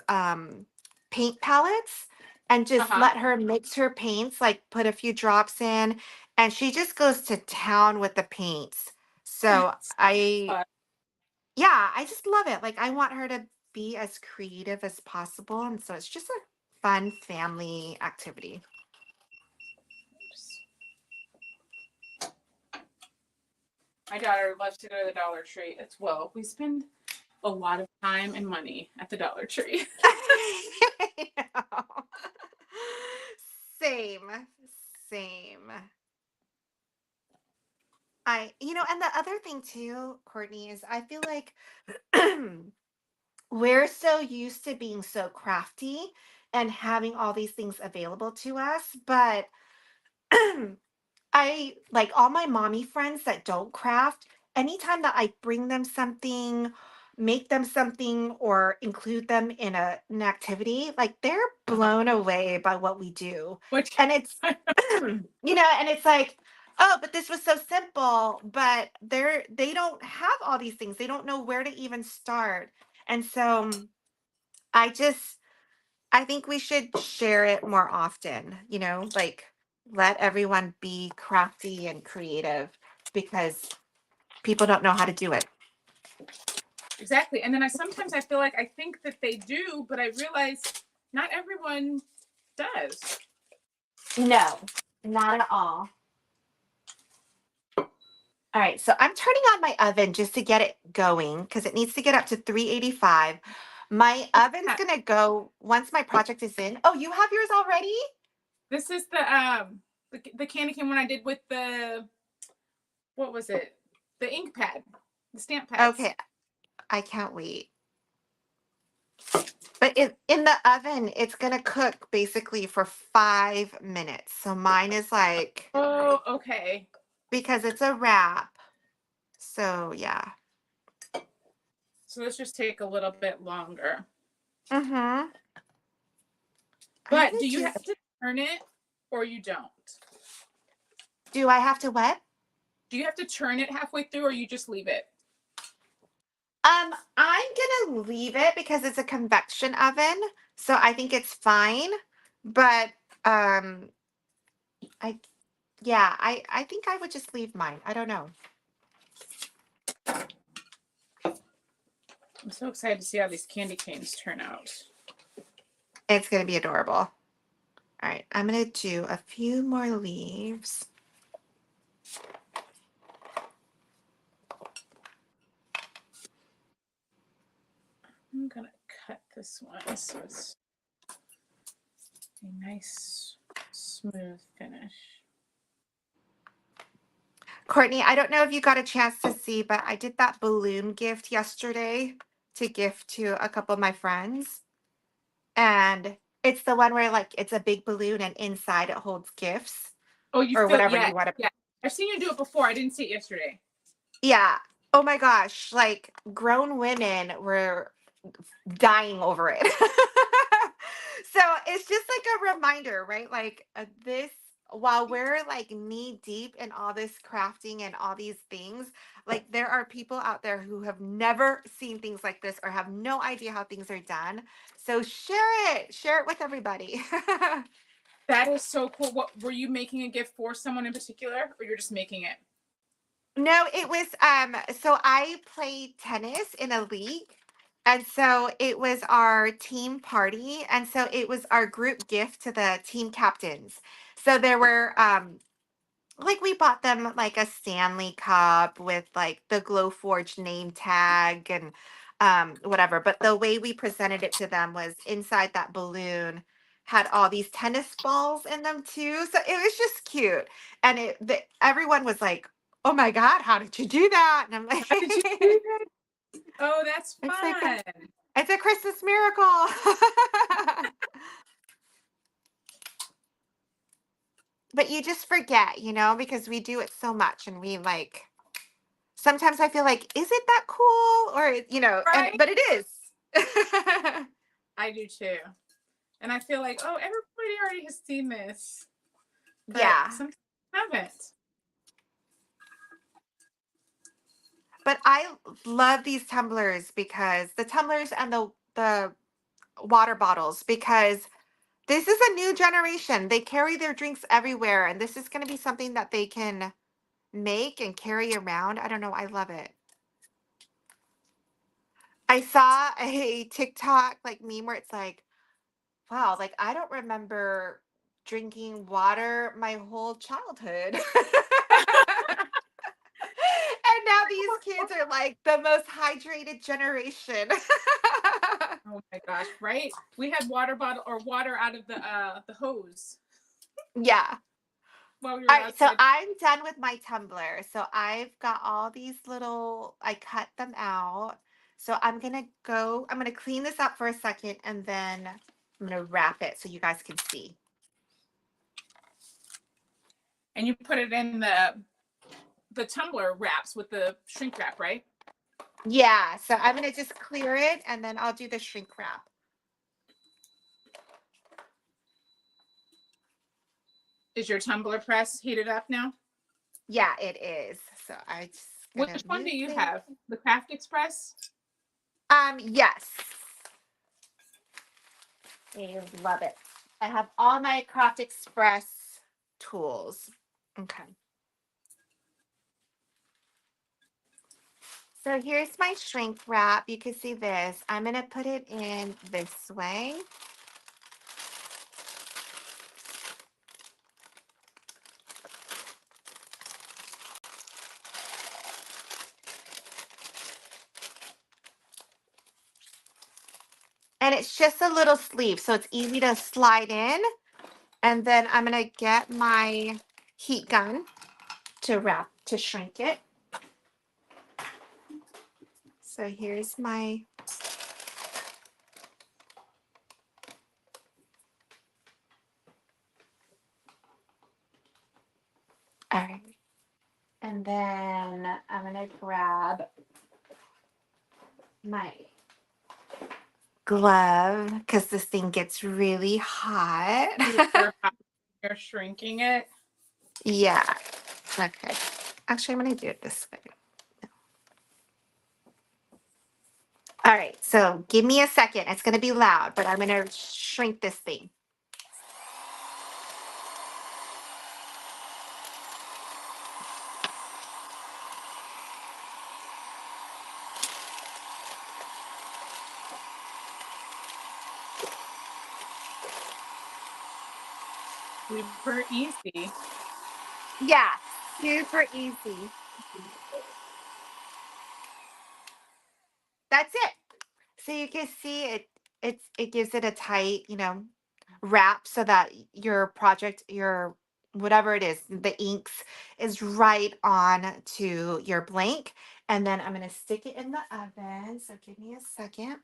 paint palettes and Uh just huh. let her mix her paints, like put a few drops in, and she just goes to town with the paints. So yeah, I just love it. Like I want her to be as creative as possible. And so it's just a fun family activity. My daughter loves to go to the Dollar Tree as well. We spend a lot of time and money at the Dollar Tree. You know. Same, same. And the other thing too, Courtney, is I feel like we're so used to being so crafty and having all these things available to us, but I like all my mommy friends that don't craft, anytime that I bring them something, make them something, or include them in an activity, like they're Uh-huh. blown away by what we do. Which And it's, and it's like, oh, but this was so simple, but they don't have all these things. They don't know where to even start. And so I just I think we should share it more often, like let everyone be crafty and creative because people don't know how to do it. exactly. And then I feel like I think that they do, but I realize not everyone does. No, not at all. All right, so I'm turning on my oven just to get it going because it needs to get up to 385. My oven's Yeah. gonna go once my project is in. Oh, you have yours already? This is the candy cane one I did with the, what was it? The ink pad, the stamp pads. Okay, I can't wait. But in the oven, it's gonna cook basically for 5 minutes. So mine is like Oh, okay. because it's a wrap. So yeah. So let's just take a little bit longer. Mm-hmm. I'm But gonna do you do. have to turn it or you don't? Do I have to what? Do you have to turn it halfway through or you just leave it? I'm gonna leave it because it's a convection oven, so I think it's fine. But um, I yeah, I think I would just leave mine. I don't know. I'm so excited to see how these candy canes turn out. It's gonna be adorable. All right, I'm gonna do a few more leaves. I'm gonna cut this one so it's a nice smooth finish. Courtney, I don't know if you got a chance to see, but I did that balloon gift yesterday to gift to a couple of my friends. And it's the one where like it's a big balloon and inside it holds gifts Oh, you or feel, whatever yeah, you want to. yeah. I've seen you do it before. I didn't see it yesterday. Yeah. Oh my gosh, like grown women were dying over it. So it's just like a reminder, right? Like this, while we're like knee deep in all this crafting and all these things, like there are people out there who have never seen things like this or have no idea how things are done. So share it with everybody. That is so cool. What were you making a gift for someone in particular, or you're just making it? No, it was so I played tennis in a league. And so it was our team party. And so it was our group gift to the team captains. So there were like we bought them like a Stanley Cup with like the Glowforge name tag and whatever. But the way we presented it to them was inside that balloon had all these tennis balls in them too. So it was just cute. And everyone was like, "Oh my God, how did you do that?" And I'm like, How did you do that? Oh, that's it's like fun. it's a Christmas miracle. But you just forget, because we do it so much and we like sometimes I feel like, is it that cool? Or, Right? but it is. I do too. And I feel like, oh, everybody already has seen this, but Yeah. some haven't. But I love these tumblers because the tumblers and the water bottles because this is a new generation. They carry their drinks everywhere and this is going to be something that they can make and carry around. I don't know, I love it. I saw a TikTok like meme where it's like, wow, like I don't remember drinking water my whole childhood. And now these kids are like the most hydrated generation. Oh my gosh, right? We had water bottle or water out of the hose Yeah. while we All were right, so outside. I'm done with my tumbler. So I've got all these I cut them out. So I'm gonna clean this up for a second and then I'm gonna wrap it so you guys can see. And you put it in the tumbler wraps with the shrink wrap, right? Yeah, so I'm gonna just clear it and then I'll do the shrink wrap. Is your tumbler press heated up now? Yeah, it is. So I just gonna Which one do move you this. have? The Craft Express? Yes. I love it. I have all my Craft Express tools. Okay. So here's my shrink wrap. You can see this. I'm gonna put it in this way. And it's just a little sleeve, so it's easy to slide in. And then I'm gonna get my heat gun to shrink it. So here's my all right. And then I'm gonna grab my glove because this thing gets really hot. You're shrinking it. Yeah. Okay. Actually, I'm gonna do it this way. All right. So give me a second. It's gonna be loud, but I'm gonna shrink this thing. Super easy. Yeah. Super easy. That's it. So you can see it gives it a tight, wrap so that your project, your whatever it is, the inks is right on to your blank. And then I'm gonna stick it in the oven. So give me a second.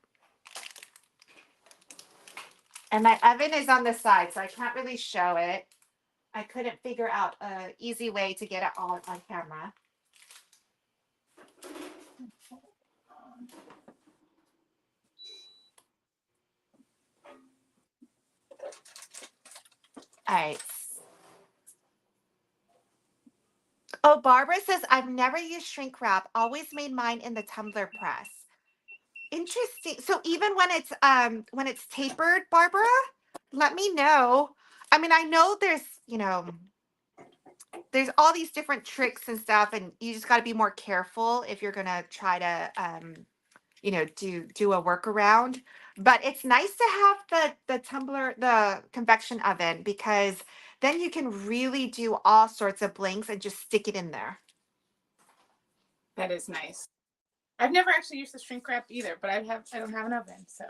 And my oven is on the side, so I can't really show it. I couldn't figure out a easy way to get it all on camera. All right. Oh, Barbara says, I've never used shrink wrap. Always made mine in the tumbler press. Interesting. So even when it's tapered, Barbara, let me know. I mean, I know there's, there's all these different tricks and stuff, and you just got to be more careful if you're gonna try to do a workaround. But it's nice to have the tumbler, the convection oven, because then you can really do all sorts of blinks and just stick it in there. That is nice. I've never actually used the shrink wrap either, but I don't have an oven, so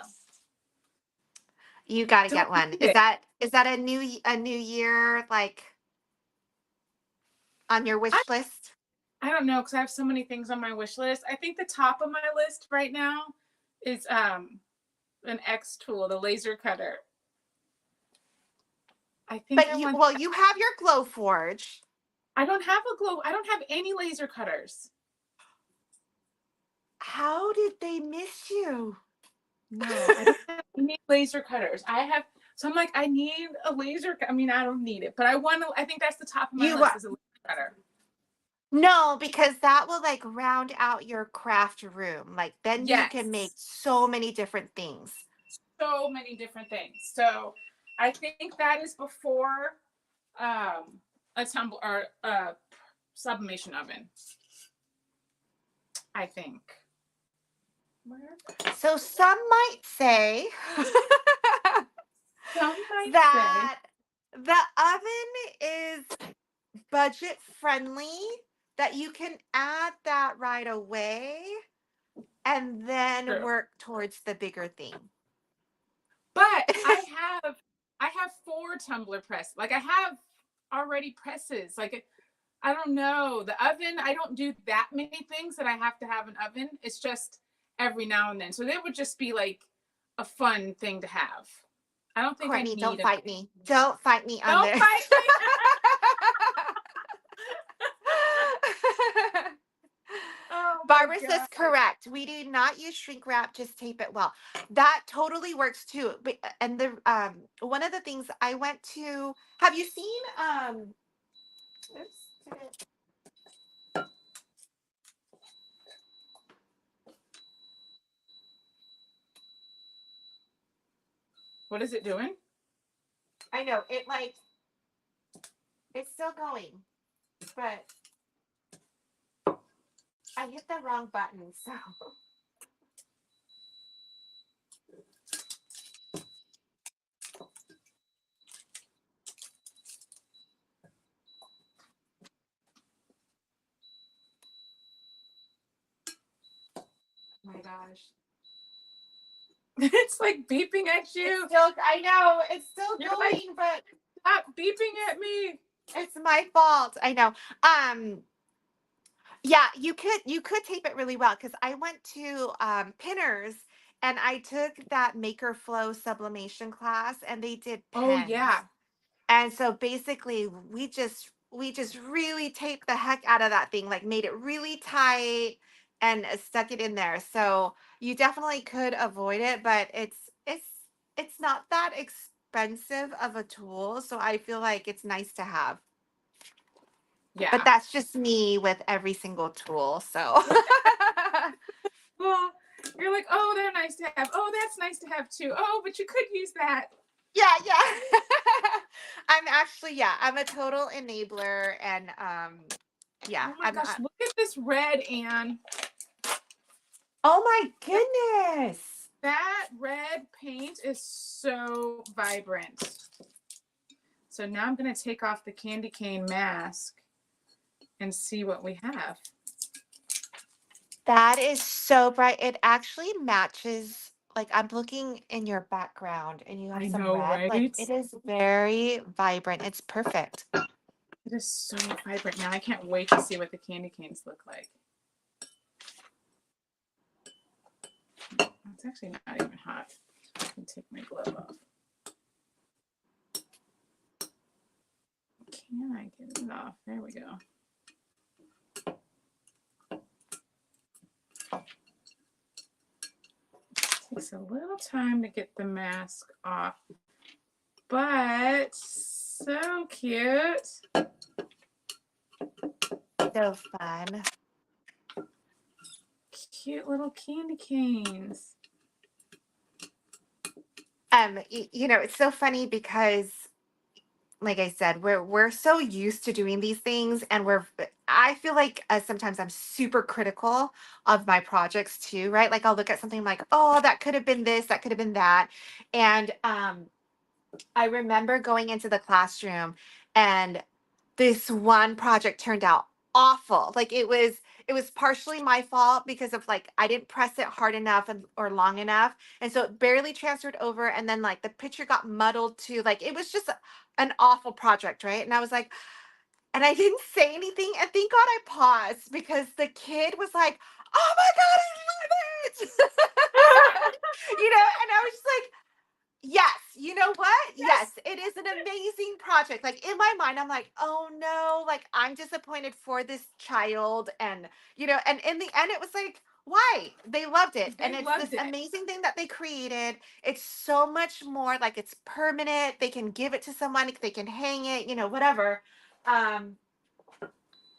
You got to don't get one. need Is it. that a new year, like, on your I, wish list? I don't know because I have so many things on my wish list. I think the top of my list right now is an X tool, the laser cutter. I think But I want. you have your glow forge. I don't have a glow. I don't have any laser cutters. How did they miss you? No, I don't have any laser cutters. So I'm like, I need a laser. I mean, I don't need it, but I want to. I think that's the top of my You list is a laser cutter. No, because that will like round out your craft room. Like then you can make Yes, so many different things. so many different things. So I think that is before a tumbler or a sublimation oven. I think. So some might say Some might say. that the oven is budget friendly, that you can add that right away and then True. work towards the bigger thing. But I have 4 tumbler press. Like I have already presses. Like I don't know. The oven, I don't do that many things that I have to have an oven. It's just every now and then. So that would just be like a fun thing to have. I don't think I Courtney, need don't an fight oven. me. Don't fight me on Don't this. fight me. Oh my Barbara says god. correct. We do not use shrink wrap, just tape it well. That totally works too. But and the one of the things I went to, have you seen oops, What is it doing? I know it, like it's still going, but I hit the wrong button, so oh my gosh. It's like beeping at you. I know, it's still You're going, like, but stop beeping at me. it's my fault. I know. Yeah, you could tape it really well, because I went to Pinners and I took that Maker Flow sublimation class and they did Oh pens. yeah. And so basically we just really taped the heck out of that thing, like made it really tight and stuck it in there. So you definitely could avoid it, but it's not that expensive of a tool, so I feel like it's nice to have. But Yeah. that's just me with every single tool. So Well, you're like, oh, they're nice to have. Oh, that's nice to have too. Oh, but you could use that. yeah. I'm a total enabler, and yeah, Oh my gosh, look at this red, Anne. oh my goodness. That red paint is so vibrant. So now I'm going to take off the candy cane mask and see what we have. That is so bright. It actually matches, like I'm looking in your background and you have I some know, red. right? Like it is very vibrant. It's perfect. It is so vibrant now. I can't wait to see what the candy canes look like. It's actually not even hot. I can take my glove off. can I get it off? There we go. Takes a little time to get the mask off, but so cute. So fun. Cute little candy canes. You know, it's so funny because like I said, we're so used to doing these things, and I feel like sometimes I'm super critical of my projects too, right? Like I'll look at something like, oh, that could have been this, that could have been that. And I remember going into the classroom, and this one project turned out awful. Like it was partially my fault because of like I didn't press it hard enough or long enough. And so it barely transferred over, and then like the picture got muddled too. Like it was just an awful project, right? And I was like, and I didn't say anything, and thank God I paused because the kid was like, "Oh my God, I love it." And I was just like, yes, you know what? Yes, Yes, it is an amazing project. Like in my mind, I'm like, oh no, like I'm disappointed for this child. And in the end, it was like, why? They loved it. they And it's this loved it. amazing thing that they created. It's so much more like it's permanent. They can give it to someone, they can hang it, whatever. Um,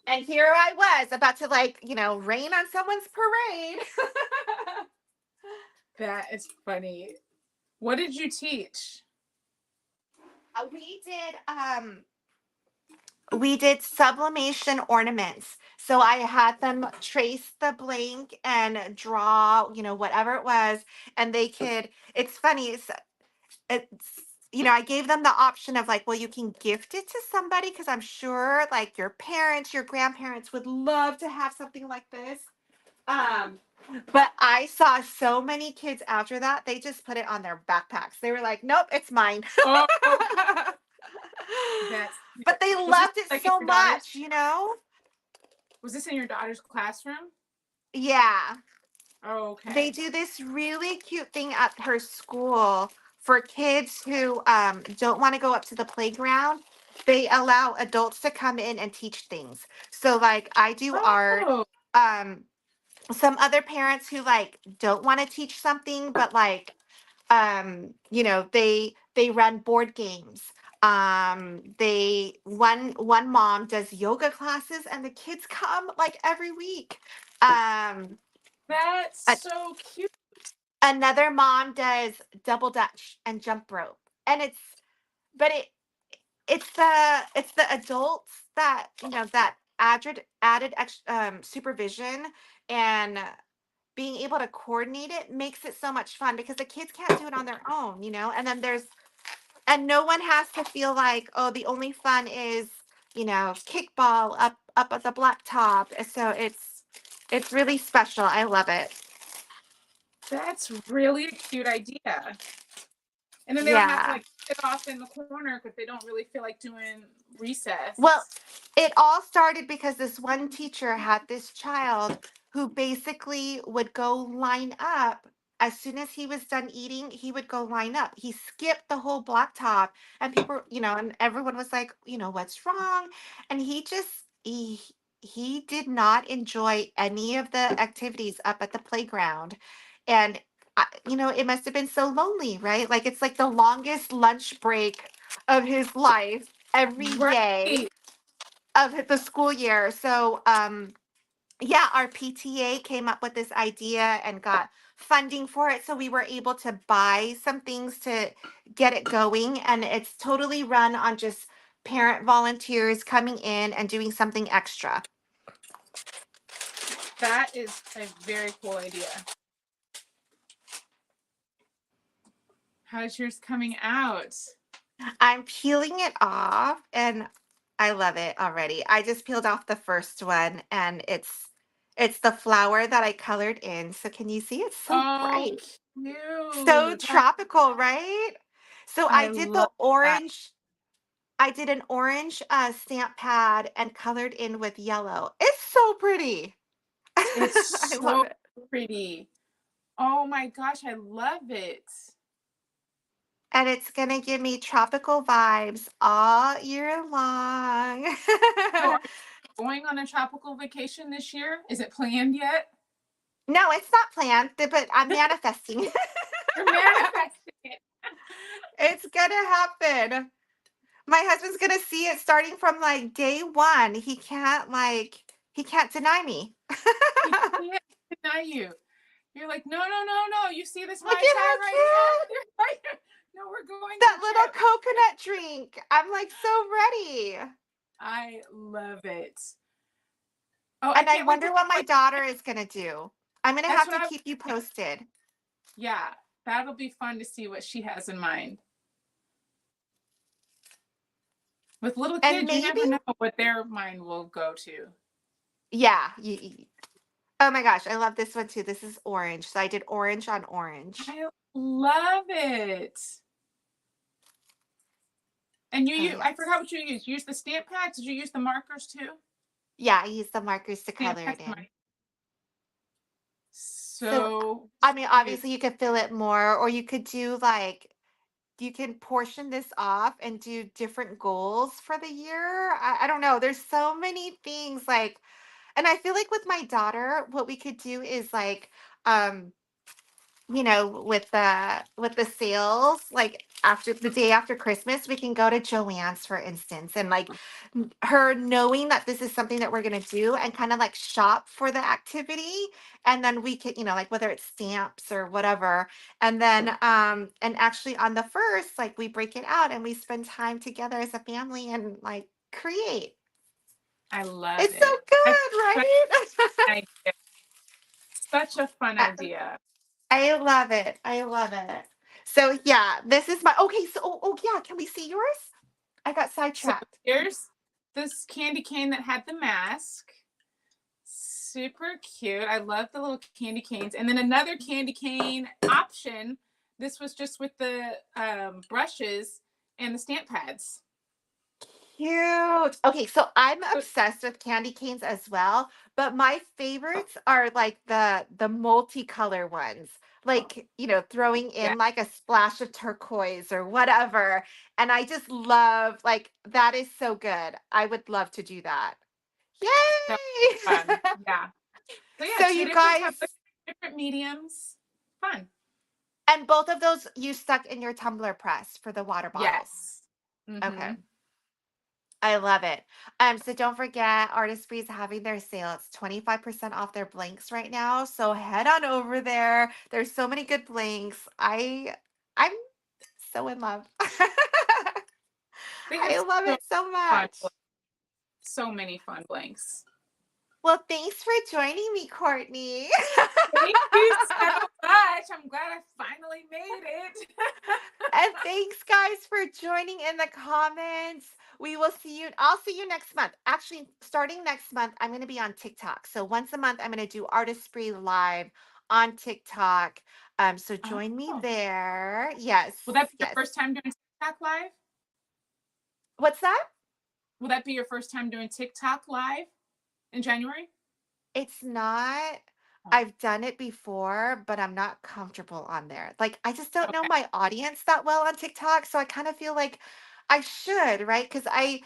and here I was about to like, rain on someone's parade. That is funny. What did you teach? We did sublimation ornaments. So I had them trace the blank and draw, whatever it was. And it's funny, I gave them the option of like, well, you can gift it to somebody because I'm sure like your parents, your grandparents would love to have something like this. Um, but I saw so many kids after that, they just put it on their backpacks. They were like, nope, it's mine. Oh, that's cute. But they Was this loved it like in so your daughter's? much. Was this in your daughter's classroom? Yeah. Oh, They okay. do this really cute thing at her school for kids who don't want to go up to the playground. They allow adults to come in and teach things. So, like, I do art. Oh, Um, some other parents who like don't want to teach something, but like, they run board games. They one mom does yoga classes, and the kids come like every week. Um, that's so cute. Another mom does double dutch and jump rope, and but it's the adults that that added supervision, and being able to coordinate it makes it so much fun because the kids can't do it on their own. And then and no one has to feel like, oh, the only fun is kickball up at the blacktop. So it's really special. I love it. That's really a cute idea. And then they don't have to Yeah. like sit off in the corner because they don't really feel like doing Well, recess. it all started because this one teacher had this child who basically would go line up. As soon as he was done eating, he would go line up. He skipped the whole blacktop, and people, and everyone was like, what's wrong? And he did not enjoy any of the activities up at the playground. And it must have been so lonely, right? Like it's like the longest lunch break of his life every day Right. of the school year. So, yeah, our PTA came up with this idea and got funding for it. So we were able to buy some things to get it going. And it's totally run on just parent volunteers coming in and doing something extra. That is a very cool idea. How's yours coming out? I'm peeling it off, and I love it already. I just peeled off the first one, and it's the flower that I colored in. So can you see? It's so Oh, bright. So cute. tropical, right? So I love that. I did an orange stamp pad and colored in with yellow. It's so pretty. It's I love so it. pretty. Oh my gosh, I love it. And it's gonna give me tropical vibes all year long. going on a tropical vacation this year? Is it planned yet? No, it's not planned, but I'm manifesting. You're manifesting it. It's gonna happen. My husband's gonna see it starting from like day one. He can't deny me. He can't deny you. You're like, no, no, no, no. You see this Look Mai at Tai how right cute. here? You're like, no, we're going on That a little trip. coconut drink. I'm like so ready. I love it. Oh, I And I can't wait to wonder what see my what. daughter is gonna do. I'm gonna That's have what to I. keep you posted. Yeah, that'll be fun to see what she has in mind. With little And kids, you maybe, never know what their mind will go to. yeah. Oh my gosh, I love this one too. This is orange. So I did orange on orange. I love it. And Oh I yes. forgot what you used. You used the stamp packs? Did you use the markers too? Yeah, I use the markers to Stamp color it packs. in. So So I mean, cute. obviously you could fill it more, or you could do like you can portion this off and do different goals for the year. I don't know. There's so many things like, and I feel like with my daughter, what we could do is like, um, with the sales, like after the day after Christmas, we can go to Joann's, for instance, and like her knowing that this is something that we're gonna do and kind of like shop for the activity, and then we can, like whether it's stamps or whatever, and then and actually on the first, like we break it out and we spend time together as a family and like create. I love It's so it. That's good, such right? an idea. Such a fun idea. I love it. I love it. So yeah, this is my okay. So yeah, can we see yours? I got So sidetracked. here's this candy cane that had the mask. Super cute. I love the little candy canes. And then another candy cane option. This was just with the brushes and the stamp pads. Cute. Okay, so I'm obsessed with candy canes as well, but my favorites are like the multicolor ones. Like, throwing Yeah, in like a splash of turquoise or whatever. And I just love like that is so good. I would love to do that. so fun. Yay! Yeah. So yeah, So two you different guys, templates, different mediums. Fun. and both of those you stuck in your tumbler press for the water bottles. Yes. Okay. Mm-hmm. I love it. So don't forget, Artistry is having their sale. It's 25% off their blanks right now. So head on over there. There's so many good blanks. I'm so in love. They have I love so it so fun, much. so many fun blanks. Well, thanks for joining me, Courtney. Thank you so much. I'm glad I finally made it. And thanks, guys, for joining in the comments. We will see you. I'll see you next month. Actually, starting next month, I'm going to be on TikTok. So once a month, I'm going to do Artistry Live on TikTok. So join me Oh. there. Yes, Will that be your yes. first time doing TikTok live? What's that? Will that be your first time doing TikTok live in January? It's not. Oh, I've done it before, but I'm not comfortable on there. Like, I just don't know okay. my audience that well on TikTok. So I kind of feel like I should, right? Because I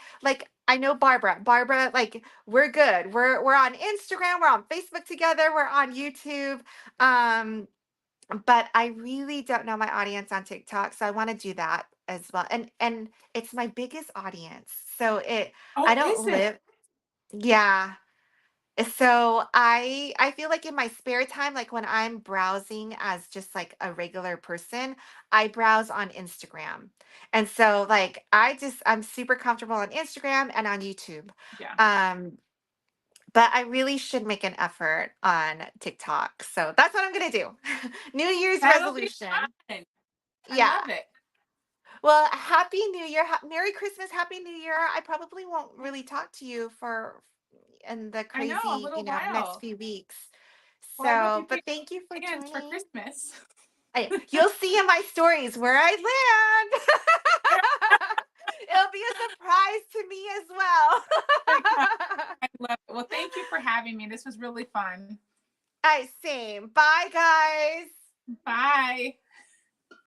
know Barbara. Barbara, like, we're good. We're on Instagram, we're on Facebook together, we're on YouTube. Um, but I really don't know my audience on TikTok. So I want to do that as well. And it's my biggest audience. So I Oh, is don't it? live, yeah. So I feel like in my spare time, like when I'm browsing as just like a regular person, I browse on Instagram. And so like I'm super comfortable on Instagram and on YouTube. Yeah. Um, but I really should make an effort on TikTok. So that's what I'm gonna do. New Year's That'll be resolution. fun. I Yeah. love it. Well, happy New Year. Merry Christmas, Happy New Year. I probably won't really talk to you for in the I know, a crazy, little next while. few weeks. Well, I hope So, you but pick thank you for plans for joining. Christmas. You'll see in my stories where I land. It'll be a surprise to me as well. I love it. Well, thank you for having me. This was really fun. All right, same. Bye, guys. Bye.